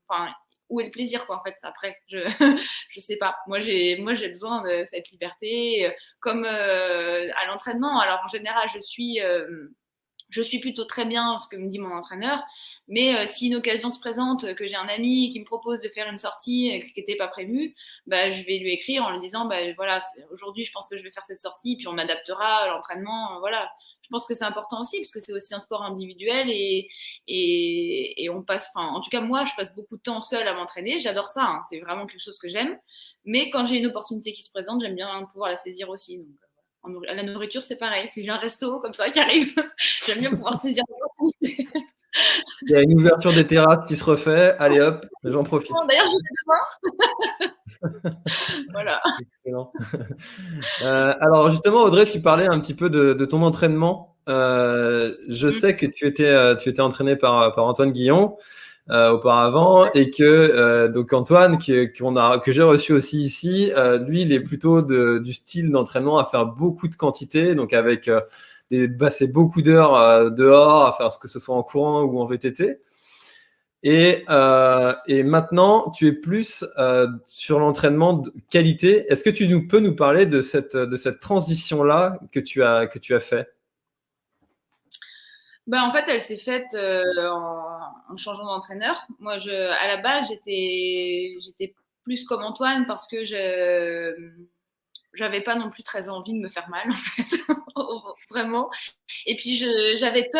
enfin où est le plaisir quoi en fait après je sais pas moi j'ai besoin de cette liberté comme à l'entraînement alors en général je suis plutôt très bien ce que me dit mon entraîneur, mais si une occasion se présente, que j'ai un ami qui me propose de faire une sortie qui n'était pas prévue, bah, je vais lui écrire en lui disant bah, voilà, aujourd'hui je pense que je vais faire cette sortie, puis on adaptera l'entraînement. Voilà. Je pense que c'est important aussi, parce que c'est aussi un sport individuel et on passe, enfin, en tout cas, moi, je passe beaucoup de temps seule à m'entraîner. J'adore ça, hein, c'est vraiment quelque chose que j'aime. Mais quand j'ai une opportunité qui se présente, j'aime bien pouvoir la saisir aussi. Donc, la nourriture, c'est pareil. Si j'ai un resto comme ça qui arrive, j'aime bien pouvoir saisir l'opportunité. Il y a une ouverture des terrasses qui se refait. Allez hop, j'en profite. D'ailleurs, j'y vais demain. Voilà. Excellent. Alors justement, Audrey, tu parlais un petit peu de ton entraînement. Je Mm. sais que tu étais entraîné par Antoine Guillon auparavant et que donc Antoine, que j'ai reçu aussi ici, lui, il est plutôt du style d'entraînement à faire beaucoup de quantité, donc avec passer beaucoup d'heures dehors, à faire ce que ce soit en courant ou en VTT. Et maintenant, tu es plus sur l'entraînement de qualité. Est-ce que peux nous parler de cette transition-là que tu as fait? Ben, en fait, elle s'est faite en changeant d'entraîneur. Moi, à la base, j'étais plus comme Antoine parce que j'avais pas non plus très envie de me faire mal, en fait, vraiment. Et puis, j'avais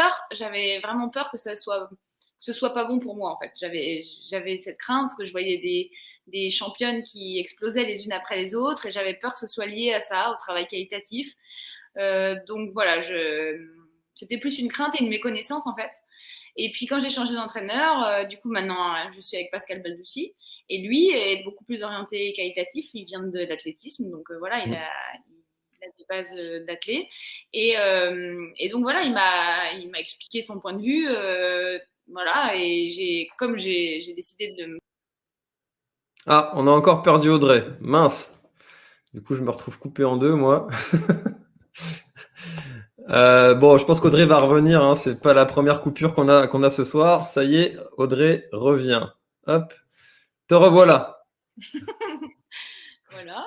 vraiment peur que ce soit pas bon pour moi, en fait. J'avais cette crainte parce que je voyais des championnes qui explosaient les unes après les autres et j'avais peur que ce soit lié à ça, au travail qualitatif. Donc voilà, c'était plus une crainte et une méconnaissance en fait. Et puis quand j'ai changé d'entraîneur, du coup maintenant je suis avec Pascal Balducci et lui est beaucoup plus orienté qualitatif. Il vient de l'athlétisme, donc voilà, il a des bases d'athlète. Et donc voilà, il m'a expliqué son point de vue. Voilà, et j'ai décidé de. Ah, on a encore perdu Audrey. Mince. Du coup, je me retrouve coupé en deux, moi. Bon, je pense qu'Audrey va revenir. Hein. C'est pas la première coupure qu'on a ce soir. Ça y est, Audrey revient. Hop, te revoilà. Voilà.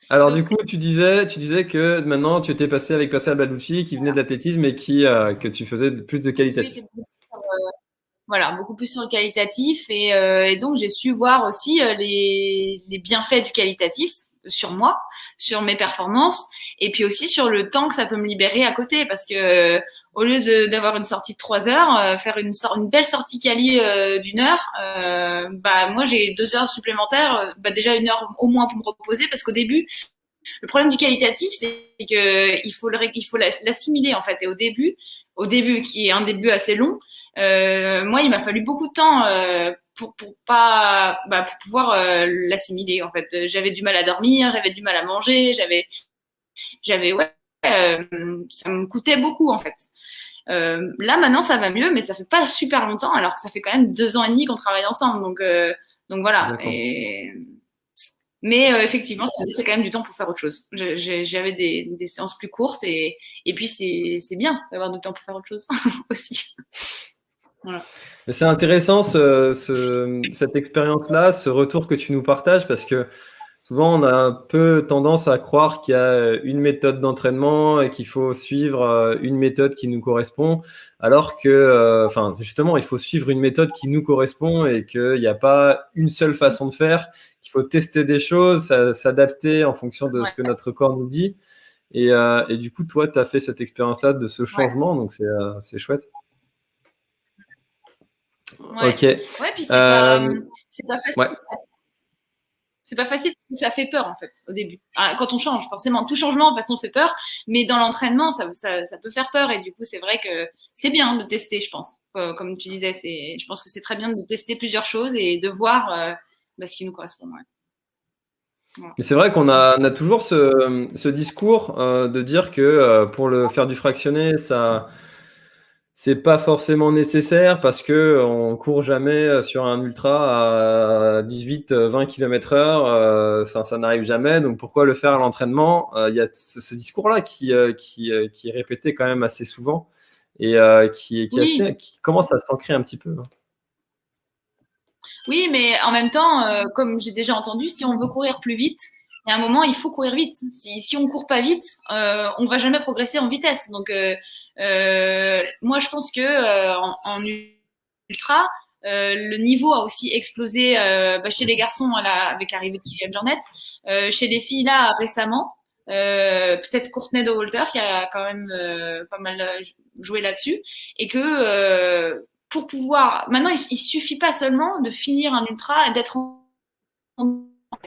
Alors du Donc, coup, tu disais que maintenant tu étais passé avec Pascal Balducci qui venait de l'athlétisme et que tu faisais plus de lui qualitatif. était voilà, beaucoup plus sur le qualitatif. Et donc, j'ai su voir aussi les bienfaits du qualitatif sur moi, sur mes performances, et puis aussi sur le temps que ça peut me libérer à côté. Parce que au lieu d'avoir une sortie de 3 heures, faire une belle sortie quali d'une heure, bah, moi, j'ai 2 heures supplémentaires, bah, déjà 1 heure au moins pour me reposer. Parce qu'au début, le problème du qualitatif, c'est que il faut l'assimiler en fait. Et au début, qui est un début assez long, Moi, il m'a fallu beaucoup de temps pour pouvoir l'assimiler. En fait, j'avais du mal à dormir, j'avais du mal à manger, ouais, ça me coûtait beaucoup en fait. Là maintenant ça va mieux, mais ça fait pas super longtemps, alors que ça fait quand même 2 ans et demi qu'on travaille ensemble, donc voilà. Mais effectivement, c'est quand même du temps pour faire autre chose. J'avais des séances plus courtes et puis c'est bien d'avoir du temps pour faire autre chose aussi. Voilà. Mais c'est intéressant cette expérience-là, ce retour que tu nous partages, parce que souvent on a un peu tendance à croire qu'il y a une méthode d'entraînement et qu'il faut suivre une méthode qui nous correspond, alors que, enfin, justement, il faut suivre une méthode qui nous correspond et qu'il n'y a pas une seule façon de faire, qu'il faut tester des choses, s'adapter en fonction de ce que notre corps nous dit. Et du coup, toi, tu as fait cette expérience-là de ce changement, donc c'est chouette. Ouais. Ok. Ouais, puis c'est pas facile. Ouais. C'est pas facile, ça fait peur en fait au début. Quand on change, forcément, tout changement de toute façon fait peur, mais dans l'entraînement, ça peut faire peur et du coup, c'est vrai que c'est bien de tester, je pense. Comme tu disais, je pense que c'est très bien de tester plusieurs choses et de voir ce qui nous correspond. Ouais. Voilà. Mais c'est vrai qu'on a toujours ce discours de dire que pour faire du fractionné, ça c'est pas forcément nécessaire parce que on court jamais sur un ultra à 18-20 km/h, ça n'arrive jamais. Donc pourquoi le faire à l'entraînement? Il y a ce discours-là qui est répété quand même assez souvent et qui commence à s'ancrer un petit peu. Oui, mais en même temps, comme j'ai déjà entendu, si on veut courir plus vite, il y a un moment, il faut courir vite. Si on court pas vite, on va jamais progresser en vitesse. Donc, moi, je pense que en ultra, le niveau a aussi explosé chez les garçons avec l'arrivée de Kylian Jornet, chez les filles là récemment. Peut-être Courtney Dauwalter qui a quand même pas mal joué là-dessus et que pour pouvoir maintenant il suffit pas seulement de finir un ultra et d'être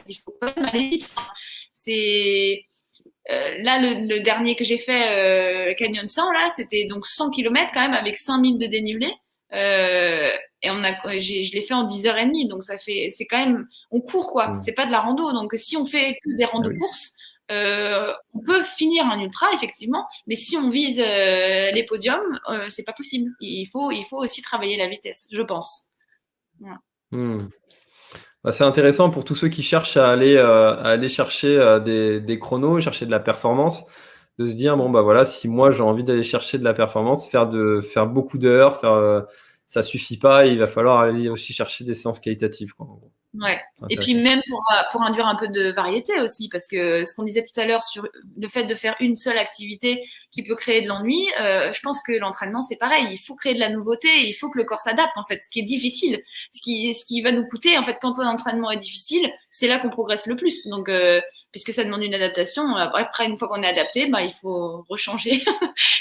il faut quand même aller vite. C'est là le dernier que j'ai fait Canyon 100 là, c'était donc 100 km quand même avec 5000 de dénivelé. Et je l'ai fait en 10h30, donc c'est quand même, on court quoi, c'est pas de la rando. Donc si on fait que des randos courses, on peut finir un ultra effectivement, mais si on vise les podiums, c'est pas possible. Il faut aussi travailler la vitesse, je pense. Voilà. Bah, c'est intéressant pour tous ceux qui cherchent à aller chercher des chronos, chercher de la performance, de se dire bon bah voilà, si moi j'ai envie d'aller chercher de la performance, faire beaucoup d'heures, ça suffit pas, il va falloir aller aussi chercher des séances qualitatives, quoi. Ouais. Et puis même pour induire un peu de variété aussi, parce que ce qu'on disait tout à l'heure sur le fait de faire une seule activité qui peut créer de l'ennui, je pense que l'entraînement c'est pareil. Il faut créer de la nouveauté, et il faut que le corps s'adapte en fait, ce qui est difficile, ce qui va nous coûter en fait quand un entraînement est difficile, c'est là qu'on progresse le plus. Donc puisque ça demande une adaptation, après une fois qu'on est adapté, il faut rechanger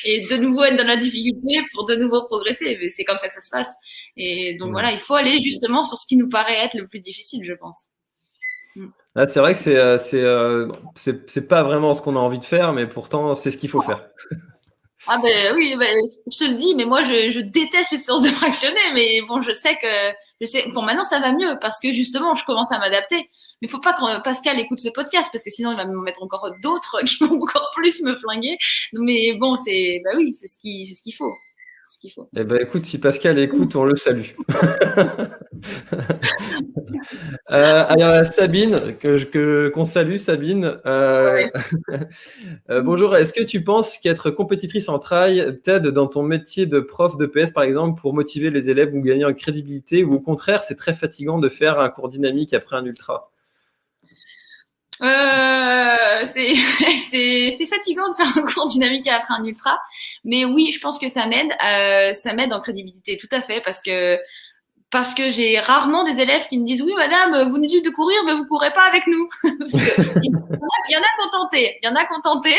et de nouveau être dans la difficulté pour de nouveau progresser. Mais c'est comme ça que ça se passe. Et donc voilà, il faut aller justement sur ce qui nous paraît être le plus difficile, je pense. Ah, c'est vrai que c'est pas vraiment ce qu'on a envie de faire, mais pourtant c'est ce qu'il faut faire. Ah ben oui, je te le dis, mais moi je déteste les séances de fractionné, mais bon, je sais bon maintenant ça va mieux parce que justement je commence à m'adapter. Mais faut pas que Pascal écoute ce podcast parce que sinon il va me mettre encore d'autres qui vont encore plus me flinguer. Mais bon, c'est ce qu'il faut. Ce qu'il faut. Eh ben écoute, si Pascal écoute, on le salue. Alors Sabine, qu'on salue Sabine. Bonjour, est-ce que tu penses qu'être compétitrice en trail t'aide dans ton métier de prof de PS par exemple pour motiver les élèves ou gagner en crédibilité, ou au contraire c'est très fatigant de faire un cours dynamique après un ultra? C'est fatigant de faire un cours dynamique après un ultra, mais oui, je pense que ça m'aide en crédibilité, tout à fait, parce que j'ai rarement des élèves qui me disent oui madame, vous nous dites de courir mais vous courez pas avec nous. Parce que il y en a qui ont tenté,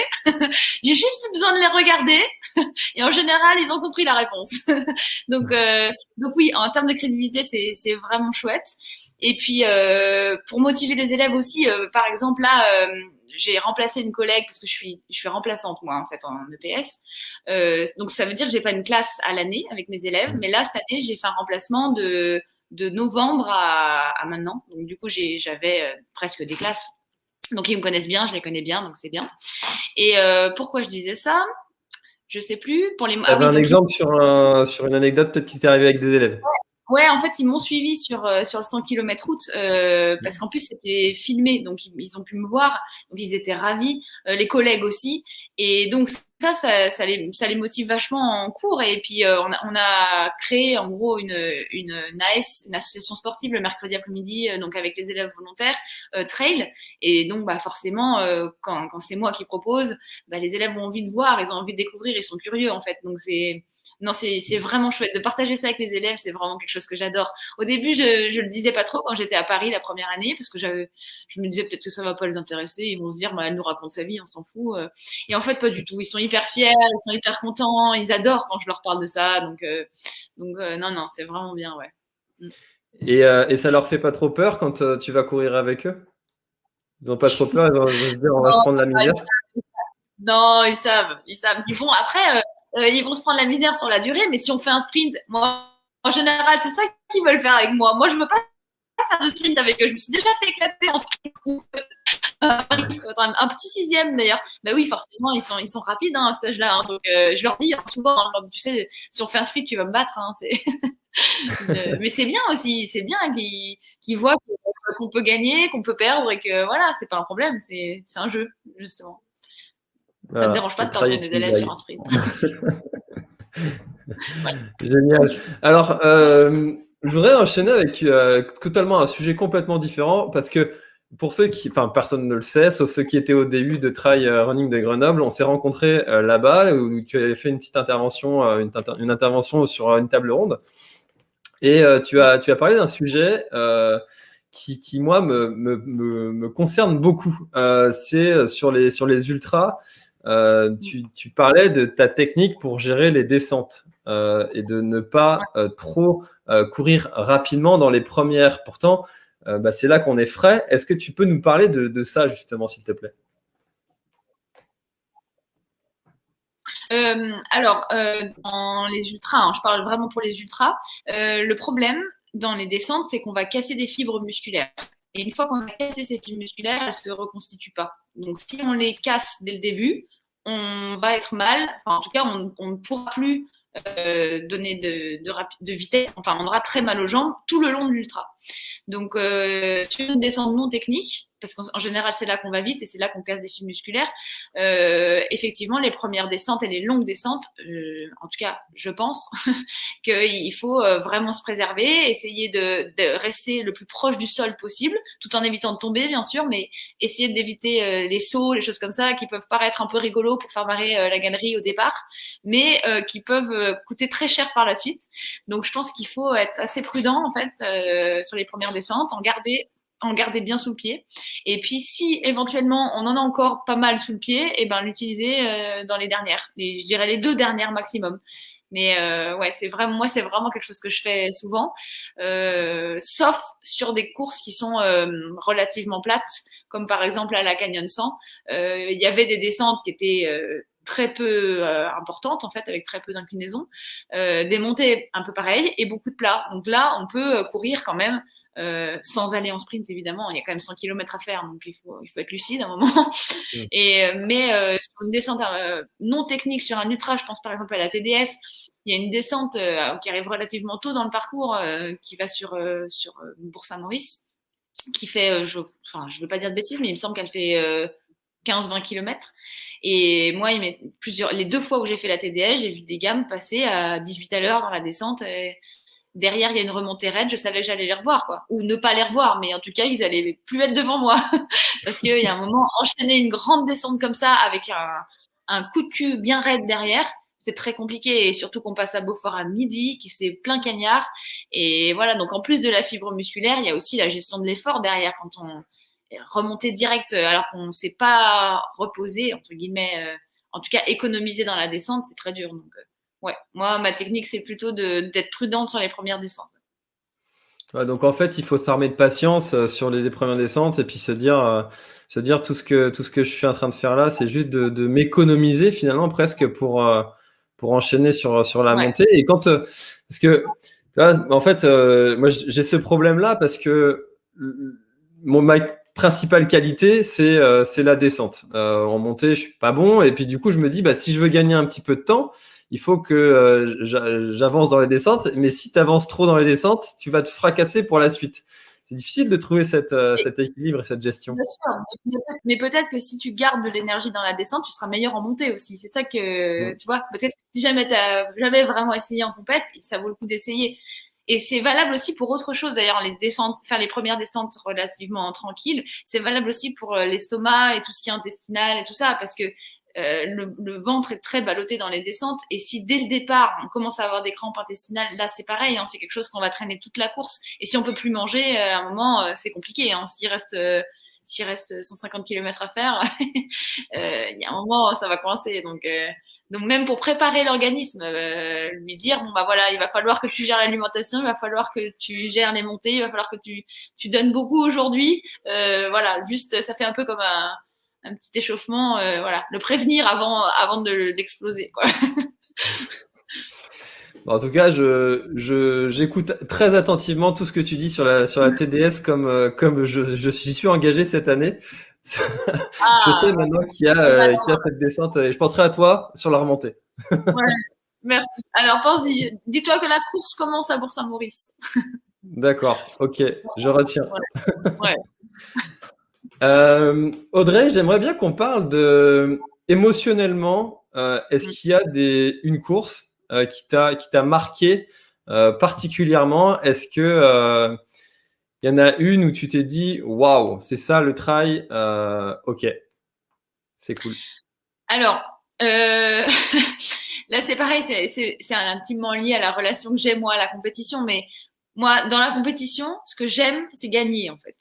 j'ai juste besoin de les regarder Et en général, ils ont compris la réponse. donc, donc oui, en termes de crédibilité, c'est vraiment chouette. Et puis, pour motiver les élèves aussi, par exemple, là, j'ai remplacé une collègue parce que je suis remplaçante, moi, en fait, en EPS. Donc, ça veut dire que j'ai pas une classe à l'année avec mes élèves. Mais là, cette année, j'ai fait un remplacement de novembre à maintenant. Donc, du coup, j'avais presque des classes. Donc, ils me connaissent bien, je les connais bien, donc c'est bien. Et pourquoi je disais ça? Je sais plus. Pour les... Tu Ah avais oui, un donc exemple sur une anecdote peut-être qui t'est arrivé avec des élèves. ouais, en fait, ils m'ont suivi sur le 100 km route parce qu'en plus, c'était filmé, donc ils ont pu me voir, donc ils étaient ravis, les collègues aussi. Et donc, ça les motive vachement en cours. Et puis, on a créé en gros une AS, une association sportive, le mercredi après-midi, donc avec les élèves volontaires, trail. Et donc, bah, forcément, quand c'est moi qui propose, bah, les élèves ont envie de voir, ils ont envie de découvrir, ils sont curieux en fait. Donc, non, c'est vraiment chouette de partager ça avec les élèves. C'est vraiment quelque chose que j'adore. Au début, je le disais pas trop quand j'étais à Paris la première année parce que je me disais peut-être que ça va pas les intéresser. Ils vont se dire, bah, elle nous raconte sa vie, on s'en fout. Et en fait, pas du tout. Ils sont hyper fiers, ils sont hyper contents, ils adorent quand je leur parle de ça. Donc non, non, c'est vraiment bien, ouais. Et ça leur fait pas trop peur quand tu vas courir avec eux? Ils ont pas trop peur, ils vont se dire on va se Non, prendre ça la va, misère. non, ils savent, ils savent. Ils vont après, ils vont se prendre la misère sur la durée, mais si on fait un sprint, moi, en général, c'est ça qu'ils veulent faire avec moi. Moi, je veux pas faire de sprint avec eux. Je me suis déjà fait éclater en sprint. Un petit sixième d'ailleurs. Bah oui, forcément, ils sont rapides hein, à cet âge-là. Hein. Donc, je leur dis hein, souvent, hein, tu sais, si on fait un sprint, tu vas me battre. Hein, mais c'est bien aussi, c'est bien qu'ils voient qu'on peut gagner, qu'on peut perdre et que voilà, c'est pas un problème, c'est un jeu justement. Ça me Voilà, dérange pas le de perdre try mes is élèves sur un like. sprint. Voilà. Génial. Alors, je voudrais enchaîner avec totalement un sujet complètement différent parce que pour ceux qui, enfin, personne ne le sait, sauf ceux qui étaient au début de Trail Running de Grenoble, on s'est rencontrés là-bas où tu avais fait une petite intervention, une intervention sur une table ronde. Et tu as parlé d'un sujet qui moi, me concerne beaucoup. C'est sur les ultras. Tu parlais de ta technique pour gérer les descentes et de ne pas trop courir rapidement dans les premières. Pourtant, bah, c'est là qu'on est frais. Est-ce que tu peux nous parler de ça, justement, s'il te plaît? Alors, dans les ultras, hein, je parle vraiment pour les ultras, le problème dans les descentes, c'est qu'on va casser des fibres musculaires. Et une fois qu'on a cassé ces fibres musculaires, elles ne se reconstituent pas. Donc, si on les casse dès le début, on va être mal. Enfin, en tout cas, on ne pourra plus donner de vitesse. Enfin, on aura très mal aux jambes tout le long de l'ultra. Donc, sur une descente non technique, parce qu'en général, c'est là qu'on va vite et c'est là qu'on casse des fibres musculaires, effectivement, les premières descentes et les longues descentes, en tout cas, je pense qu'il faut vraiment se préserver, essayer de rester le plus proche du sol possible, tout en évitant de tomber, bien sûr, mais essayer d'éviter les sauts, les choses comme ça, qui peuvent paraître un peu rigolos pour faire marrer la galerie au départ, mais qui peuvent coûter très cher par la suite. Donc, je pense qu'il faut être assez prudent, en fait, sur les premières descentes, en garder bien sous le pied. Et puis, si éventuellement on en a encore pas mal sous le pied, et ben l'utiliser dans les dernières, je dirais les 2 dernières maximum. Mais ouais, moi, c'est vraiment quelque chose que je fais souvent, sauf sur des courses qui sont relativement plates, comme par exemple à la Canyon 100. Il y avait des descentes qui étaient très peu importantes en fait, avec très peu d'inclinaison, des montées un peu pareilles et beaucoup de plats. Donc là, on peut courir quand même sans aller en sprint évidemment. Il y a quand même 100 km à faire, donc il faut être lucide à un moment. Mais sur une descente non technique sur un ultra, je pense par exemple à la TDS, il y a une descente qui arrive relativement tôt dans le parcours, qui va sur Bourg-Saint-Maurice, qui fait, je ne veux pas dire de bêtises, mais il me semble qu'elle fait 15-20 km. Et moi, les 2 fois où j'ai fait la TDS, j'ai vu des gammes passer à 18 à l'heure dans la descente. Et derrière, il y a une remontée raide, je savais que j'allais les revoir, quoi. Ou ne pas les revoir, mais en tout cas, ils allaient plus être devant moi. Parce qu'il y a un moment, enchaîner une grande descente comme ça, avec un coup de cul bien raide derrière, c'est très compliqué. Et surtout qu'on passe à Beaufort à midi, qui c'est plein cagnard. Et voilà, donc en plus de la fibre musculaire, il y a aussi la gestion de l'effort derrière, quand on remonter direct alors qu'on ne s'est pas reposé, entre guillemets, en tout cas, économiser dans la descente, c'est très dur. Donc, ouais, moi, ma technique, c'est plutôt d'être prudente sur les premières descentes. Ouais, donc en fait, il faut s'armer de patience sur les premières descentes et puis se dire tout ce que je suis en train de faire là, c'est juste de m'économiser finalement presque pour enchaîner sur la Ouais, montée. Et parce que là, en fait, moi j'ai ce problème-là parce que ma principale qualité c'est la descente. En montée, je suis pas bon et puis du coup je me dis bah si je veux gagner un petit peu de temps il faut que j'avance dans les descentes, mais si tu avances trop dans les descentes, tu vas te fracasser pour la suite. C'est difficile de trouver cet équilibre et cette gestion. bien sûr, mais peut-être que si tu gardes de l'énergie dans la descente, tu seras meilleur en montée aussi. C'est ça que, Mm. tu vois, peut-être que si jamais tu n'as jamais vraiment essayé en compète, ça vaut le coup d'essayer. Et c'est valable aussi pour autre chose. D'ailleurs, les descentes, faire les premières descentes relativement tranquilles, c'est valable aussi pour l'estomac et tout ce qui est intestinal et tout ça, parce que le ventre est très ballotté dans les descentes. Et si dès le départ, on commence à avoir des crampes intestinales, là, c'est pareil. Hein, c'est quelque chose qu'on va traîner toute la course. Et si on peut plus manger, à un moment, c'est compliqué. Hein, s'il reste 150 km à faire, il y a un moment, ça va coincer. Donc même pour préparer l'organisme, lui dire bon bah voilà, il va falloir que tu gères l'alimentation, il va falloir que tu gères les montées, il va falloir que tu donnes beaucoup aujourd'hui. Voilà, juste ça fait un peu comme un petit échauffement, voilà, le prévenir avant d'exploser, quoi. En tout cas, j'écoute très attentivement tout ce que tu dis sur la TDS comme j'y suis engagé cette année. Je sais Ah, maintenant qu'il y a cette descente et je penserai à toi sur la remontée. ouais, merci. Alors pense-y, dis-toi que la course commence à Bourg-Saint-Maurice. D'accord, ok, je retiens. Ouais, ouais. Audrey, j'aimerais bien qu'on parle de émotionnellement. Est-ce qu'il y a une course qui t'a marqué particulièrement? Est-ce que il y en a une où tu t'es dit waouh, c'est ça le trail, ok, c'est cool. Alors, là, c'est pareil, c'est intimement lié à la relation que j'ai, moi, à la compétition. Mais moi, dans la compétition, ce que j'aime, c'est gagner, en fait.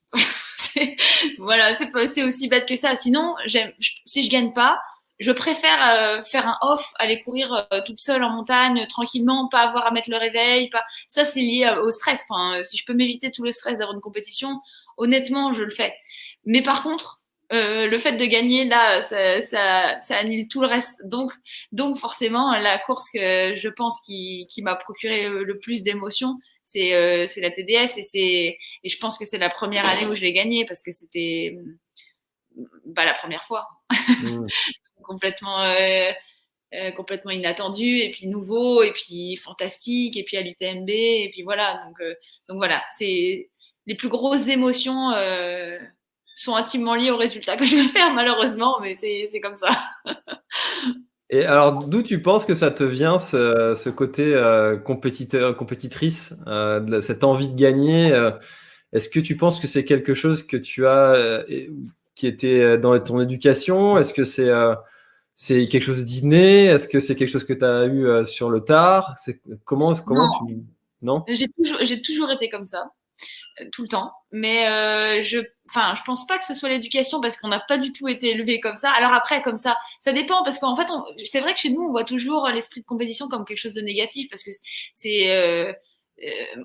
Voilà, c'est aussi bête que ça. Sinon, si je gagne pas, je préfère faire un off, aller courir toute seule en montagne, tranquillement, pas avoir à mettre le réveil. Pas... Ça, c'est lié au stress. Enfin, si je peux m'éviter tout le stress d'avoir une compétition, honnêtement, je le fais. Mais par contre, le fait de gagner, là, ça annule tout le reste. Donc forcément, la course que je pense qui m'a procuré le plus d'émotions, c'est la TDS et je pense que c'est la première année où je l'ai gagnée parce que c'était la première fois. Mm. Complètement, complètement inattendu et puis nouveau et puis fantastique et puis à l'UTMB et puis voilà. Donc voilà, c'est les plus grosses émotions. Sont intimement liés au résultat que je vais faire, malheureusement, mais c'est comme ça. Et alors, d'où tu penses que ça te vient, ce côté compétitrice, cette envie de gagner est-ce que tu penses que c'est quelque chose que tu as, qui était dans ton éducation? Est-ce que c'est quelque chose d'inné? Est-ce que c'est quelque chose que tu as eu sur le tard? Comment Non, tu... Non? j'ai toujours été comme ça. Tout le temps. Mais je pense pas que ce soit l'éducation parce qu'on n'a pas du tout été élevé comme ça. Alors après, comme ça dépend parce qu'en fait, c'est vrai que chez nous, on voit toujours l'esprit de compétition comme quelque chose de négatif parce que c'est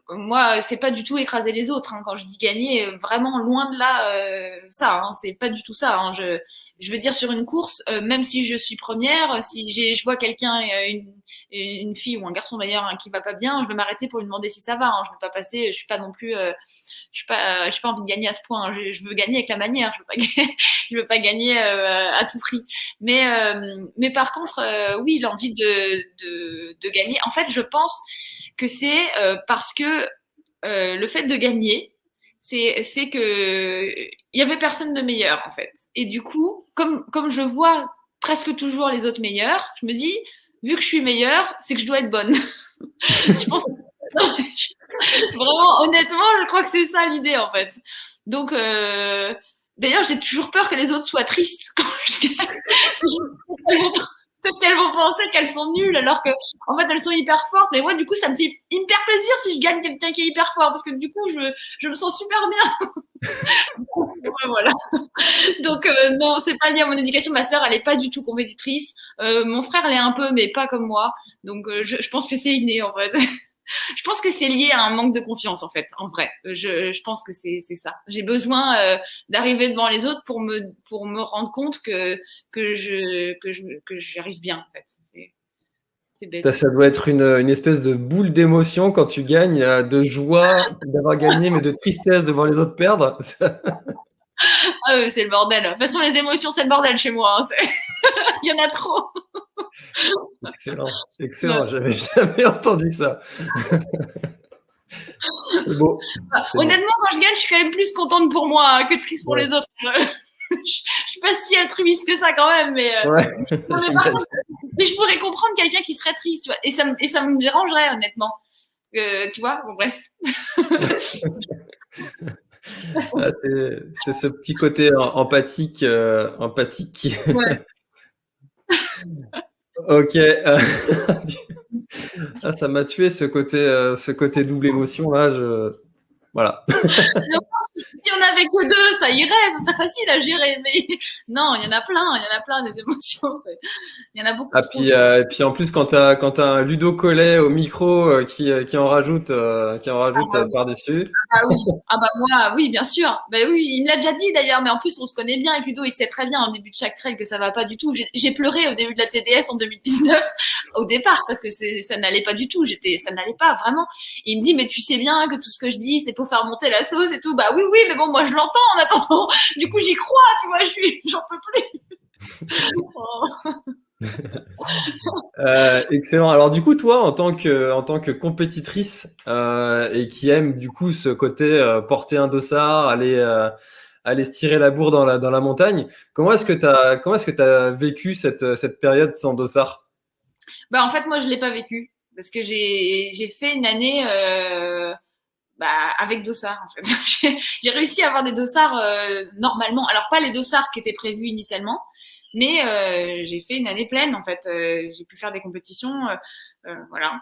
moi, c'est pas du tout écraser les autres. Hein. Quand je dis gagner, vraiment loin de là, ça, hein, c'est pas du tout ça. Hein. Je veux dire sur une course, même si je suis première, si je vois quelqu'un, une fille ou un garçon d'ailleurs hein, qui va pas bien, je vais m'arrêter pour lui demander si ça va. Hein. Je veux pas passer, je suis pas non plus, j'ai pas envie de gagner à ce point. Hein. Je veux gagner avec la manière. Je veux pas, je veux pas gagner à tout prix. Mais par contre, oui, l'envie de gagner. En fait, je pense que c'est parce que le fait de gagner, c'est que il y avait personne de meilleur en fait. Et du coup, comme je vois presque toujours les autres meilleurs, je me dis vu que je suis meilleure, c'est que je dois être bonne. Je pense vraiment honnêtement, je crois que c'est ça l'idée en fait. Donc d'ailleurs, j'ai toujours peur que les autres soient tristes quand je gagne. Peut-être qu'elles vont penser qu'elles sont nulles alors que, en fait, elles sont hyper fortes. Mais moi, du coup, ça me fait hyper plaisir si je gagne quelqu'un qui est hyper fort parce que du coup, je me sens super bien. Ouais, voilà. Donc, non, c'est pas lié à mon éducation. Ma sœur, elle est pas du tout compétitrice. Mon frère l'est un peu, mais pas comme moi. Donc, je pense que c'est inné, en fait. Je pense que c'est lié à un manque de confiance, en fait, en vrai. Je pense que c'est ça. J'ai besoin d'arriver devant les autres pour me rendre compte que j'arrive bien, en fait. C'est bête. Ça doit être une espèce de boule d'émotion quand tu gagnes, de joie d'avoir gagné, mais de tristesse de voir les autres perdre. Ah, c'est le bordel. De toute façon, les émotions, c'est le bordel chez moi. Hein. Il y en a trop. Excellent, Ouais. excellent. J'avais jamais entendu ça. C'est beau. C'est beau. Honnêtement, quand je gagne, je suis quand même plus contente pour moi que triste pour Ouais. les autres. Je suis pas si altruiste que ça quand même, mais, Ouais, mais par contre, mais je pourrais comprendre quelqu'un qui serait triste, tu vois, et ça me dérangerait honnêtement. Tu vois, bon bref. Ah, c'est ce petit côté empathique qui. Ouais. Ok. Ah, ça m'a tué ce côté double émotion là. Voilà. Si on avait que deux, ça irait, ça serait facile à gérer. Mais non, il y en a plein des émotions. Il y en a beaucoup Ah, trop. et puis en plus quand t'as un Ludo Collet au micro qui en rajoute par-dessus. Ah oui, ah bah moi, oui, bien sûr. Bah oui, il me l'a déjà dit d'ailleurs, mais en plus on se connaît bien avec Ludo, il sait très bien au début de chaque trail que ça va pas du tout. J'ai pleuré au début de la TDS en 2019, au départ, parce que ça n'allait pas du tout. Ça n'allait pas vraiment. Et il me dit, mais tu sais bien que tout ce que je dis, c'est pour faire monter la sauce et tout. Bah oui, oui, mais bon, moi je l'entends en attendant. Du coup, j'y crois, tu vois, j'en peux plus. Oh. Excellent. Alors du coup, toi, en tant que compétitrice et qui aime du coup ce côté porter un dossard, aller se tirer la bourre dans la montagne, comment est-ce que t'as vécu cette période sans dossard? Bah en fait, moi je l'ai pas vécu parce que j'ai fait une année bah, avec dossard en fait. J'ai réussi à avoir des dossards normalement. Alors pas les dossards qui étaient prévus initialement, mais j'ai fait une année pleine en fait. J'ai pu faire des compétitions, voilà.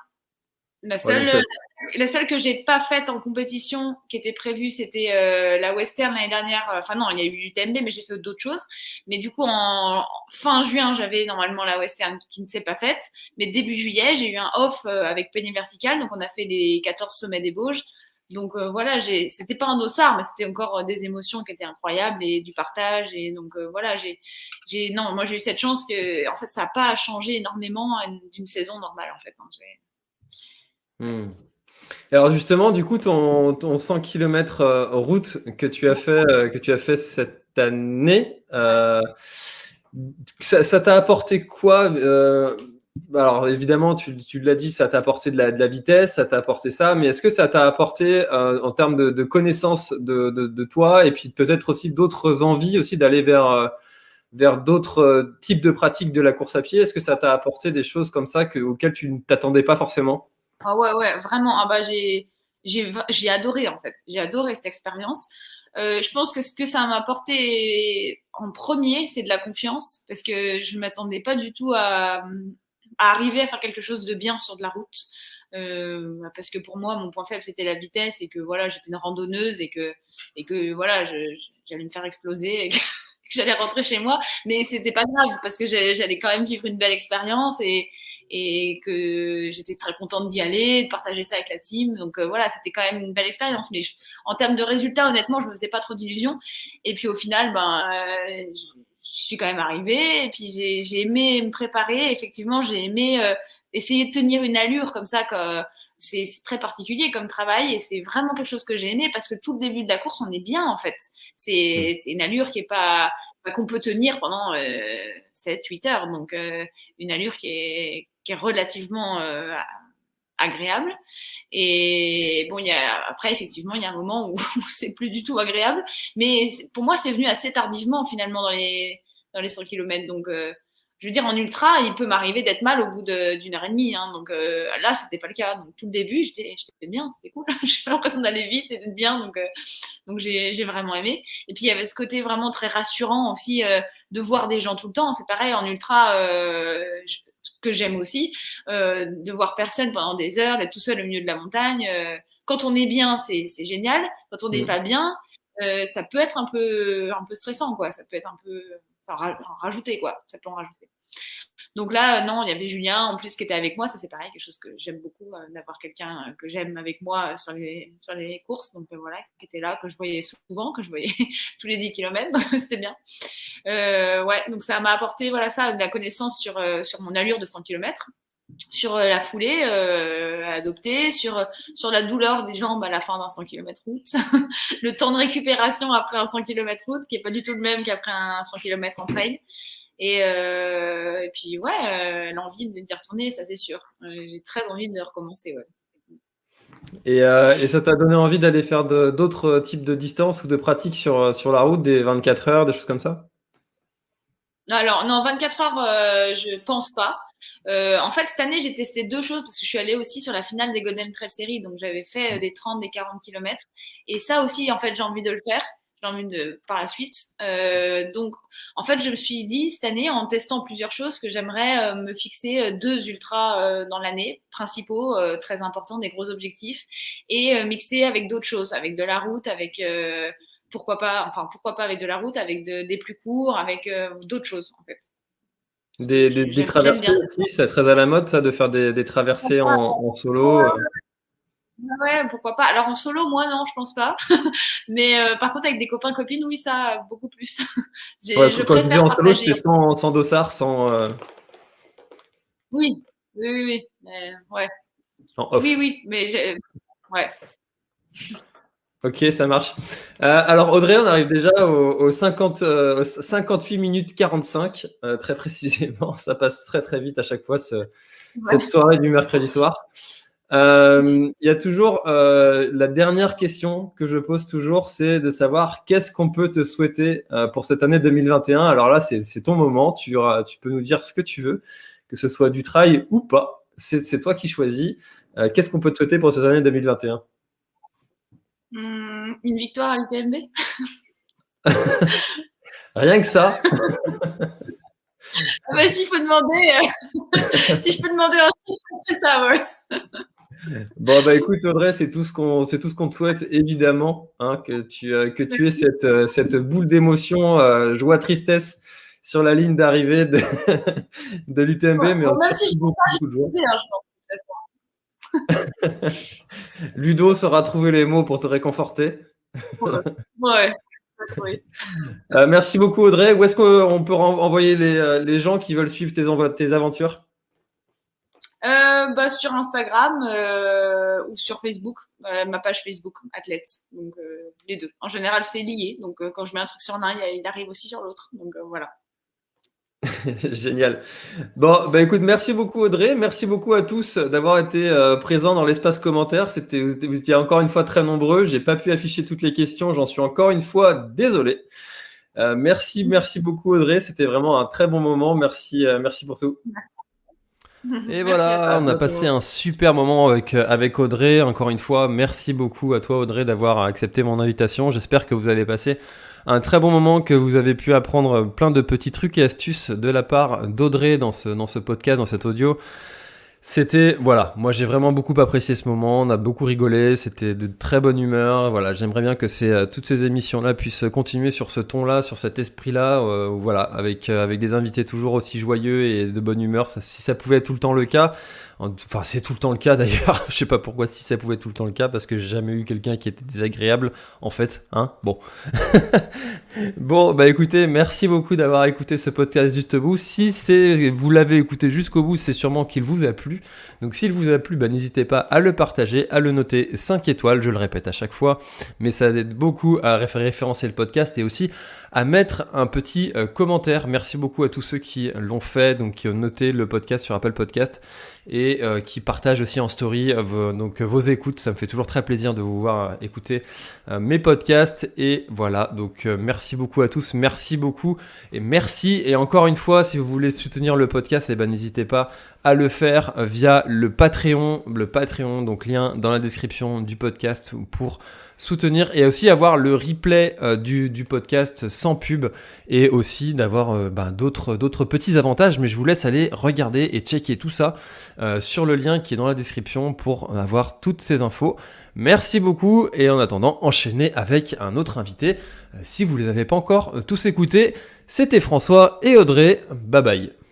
La Ouais, seule, la seule que j'ai pas faite en compétition qui était prévue, c'était la Western l'année dernière. Enfin non, il y a eu l'UTMB, mais j'ai fait d'autres choses. Mais du coup, en fin juin, j'avais normalement la Western qui ne s'est pas faite. Mais début juillet, j'ai eu un off avec Penny Vertical. Donc on a fait les 14 sommets des Bauges. Donc voilà, c'était pas un dossard, mais c'était encore des émotions qui étaient incroyables et du partage. Et donc voilà, non, moi j'ai eu cette chance que, en fait, ça n'a pas changé énormément d'une saison normale en fait. Hein. Hmm. Alors justement, du coup, ton 100 km route que tu as fait cette année, ça t'a apporté quoi? Alors évidemment, tu l'as dit, ça t'a apporté de la vitesse, ça t'a apporté ça, mais est-ce que ça t'a apporté en termes de connaissance de toi et puis peut-être aussi d'autres envies aussi d'aller vers d'autres types de pratiques de la course à pied? Est-ce que ça t'a apporté des choses comme ça auxquelles tu ne t'attendais pas forcément? Ah ouais, ouais, vraiment. Ah bah j'ai adoré en fait. J'ai adoré cette expérience. Je pense que ce que ça m'a apporté en premier, c'est de la confiance, parce que je m'attendais pas du tout à arriver à faire quelque chose de bien sur de la route. Parce que pour moi, mon point faible, c'était la vitesse et que voilà, j'étais une randonneuse et que voilà, j'allais me faire exploser et que j'allais rentrer chez moi. Mais c'était pas grave parce que j'allais quand même vivre une belle expérience et que j'étais très contente d'y aller, de partager ça avec la team. Donc voilà, c'était quand même une belle expérience. Mais en termes de résultats, honnêtement, je me faisais pas trop d'illusions. Et puis au final, je suis quand même arrivée. Et puis j'ai aimé me préparer. Effectivement, j'ai aimé essayer de tenir une allure comme ça. C'est très particulier comme travail et c'est vraiment quelque chose que j'ai aimé parce que tout le début de la course, on est bien en fait. C'est une allure qui est pas qu'on peut tenir pendant 7-8 heures. Donc, une allure qui est relativement agréable. Et bon, après, effectivement, il y a un moment où c'est plus du tout agréable. Mais pour moi, c'est venu assez tardivement, finalement, dans les 100 km. Donc, je veux dire, en ultra, il peut m'arriver d'être mal au bout d'une heure et demie. Hein, donc là, c'était pas le cas. Donc tout le début, j'étais bien, c'était cool. J'ai l'impression d'aller vite et d'être bien. Donc j'ai vraiment aimé. Et puis il y avait ce côté vraiment très rassurant aussi de voir des gens tout le temps. C'est pareil en ultra, que j'aime aussi, de voir personne pendant des heures, d'être tout seul au milieu de la montagne. Quand on est bien, c'est génial. Quand on n'est pas bien, ça peut être un peu stressant, quoi. Ça peut être un peu, ça en rajouter, quoi. Ça peut en rajouter. Donc là, non, il y avait Julien en plus qui était avec moi. Ça, c'est pareil, quelque chose que j'aime beaucoup, d'avoir quelqu'un que j'aime avec moi sur les courses. Donc voilà, qui était là, que je voyais souvent, que je voyais tous les 10 km. Donc c'était bien. Ouais, donc ça m'a apporté voilà ça, de la connaissance sur mon allure de 100 km, sur la foulée à adopter, sur la douleur des jambes à la fin d'un 100 km route, le temps de récupération après un 100 km route qui est pas du tout le même qu'après un 100 km en trail. Et puis ouais, l'envie d'y retourner, ça c'est sûr. J'ai très envie de recommencer. Ouais. Et ça t'a donné envie d'aller faire d'autres types de distances ou de pratiques sur la route, des 24 heures, des choses comme ça? Alors, non, 24 heures, je pense pas. En fait, cette année, j'ai testé 2 choses parce que je suis allée aussi sur la finale des Golden Trail Series. Donc, j'avais fait des 30, des 40 km. Et ça aussi, en fait, j'ai envie de le faire. J'ai envie par la suite. Donc, en fait, je me suis dit cette année, en testant plusieurs choses, que j'aimerais me fixer 2 ultras dans l'année, principaux, très importants, des gros objectifs, et mixer avec d'autres choses, avec de la route, avec pourquoi pas avec de la route, avec des plus courts, avec d'autres choses en fait. Des traversées aussi, c'est très à la mode ça, de faire des traversées en solo. Ouais, pourquoi pas. Alors en solo, moi non, je pense pas. Mais par contre avec des copains copines, oui, ça beaucoup plus. Ouais, Je quand je dis préfère en solo, partager. c'est sans dossard, sans Oui, oui. Ouais. en off. Oui, mais ouais. Ok, ça marche. Alors Audrey, on arrive déjà aux 58 minutes 45, très précisément. Ça passe très très vite à chaque fois cette soirée du mercredi soir. Il y a toujours la dernière question que je pose toujours, c'est de savoir qu'est-ce qu'on peut te souhaiter pour cette année 2021. Alors là, c'est ton moment. Tu peux nous dire ce que tu veux, que ce soit du trail ou pas. C'est toi qui choisis. Qu'est-ce qu'on peut te souhaiter pour cette année 2021? Une victoire à l'UTMB. Rien que ça. Bah, s'il faut demander, si je peux demander un site, c'est ça, ouais. Bon, bah écoute, Audrey, c'est tout ce qu'on te souhaite, évidemment, hein, que tu aies cette boule d'émotion, joie, tristesse sur la ligne d'arrivée de l'UTMB, mais Bon, même si je beaucoup de joie. de toute façon. Ludo saura trouver les mots pour te réconforter. Ouais. Oui. Merci beaucoup, Audrey. Où est-ce qu'on peut envoyer les gens qui veulent suivre tes aventures? Bah, sur Instagram ou sur Facebook, ma page Facebook athlète. Donc les deux. En général, c'est lié. Donc quand je mets un truc sur l'un, il arrive aussi sur l'autre. Donc voilà. Génial. Bon, bah écoute, merci beaucoup Audrey, merci beaucoup à tous d'avoir été présents dans l'espace commentaire. Vous étiez encore une fois très nombreux. J'ai pas pu afficher toutes les questions, j'en suis encore une fois désolé. Merci beaucoup Audrey, c'était vraiment un très bon moment. Merci pour tout. Et voilà, on a passé un super moment avec Audrey. Encore une fois, merci beaucoup à toi Audrey d'avoir accepté mon invitation. J'espère que vous avez passé un très bon moment, que vous avez pu apprendre plein de petits trucs et astuces de la part d'Audrey dans ce podcast, dans cet audio. Voilà, moi j'ai vraiment beaucoup apprécié ce moment, on a beaucoup rigolé, c'était de très bonne humeur. Voilà, j'aimerais bien que toutes ces émissions-là puissent continuer sur ce ton-là, sur cet esprit-là, voilà, avec des invités toujours aussi joyeux et de bonne humeur. Si ça pouvait être tout le temps le cas, enfin c'est tout le temps le cas d'ailleurs, je sais pas pourquoi si ça pouvait être tout le temps le cas, parce que j'ai jamais eu quelqu'un qui était désagréable, en fait, hein, bon. Bon, bah écoutez, merci beaucoup d'avoir écouté ce podcast jusqu'au bout. Si vous l'avez écouté jusqu'au bout, c'est sûrement qu'il vous a plu. Donc s'il vous a plu, bah, n'hésitez pas à le partager, à le noter 5 étoiles, je le répète à chaque fois, mais ça aide beaucoup à référencer le podcast et aussi à mettre un petit commentaire. Merci beaucoup à tous ceux qui l'ont fait, donc qui ont noté le podcast sur Apple Podcast. et qui partagent aussi en story vos écoutes. Ça me fait toujours très plaisir de vous voir écouter mes podcasts. Et voilà, donc merci beaucoup à tous, merci beaucoup et merci. Et encore une fois, si vous voulez soutenir le podcast, n'hésitez pas à le faire via le Patreon, donc lien dans la description du podcast pour soutenir et aussi avoir le replay du podcast sans pub et aussi d'avoir d'autres petits avantages, mais je vous laisse aller regarder et checker tout ça sur le lien qui est dans la description pour avoir toutes ces infos. Merci beaucoup et en attendant, enchaînez avec un autre invité. Si vous ne les avez pas encore tous écoutés, c'était François et Audrey. Bye bye.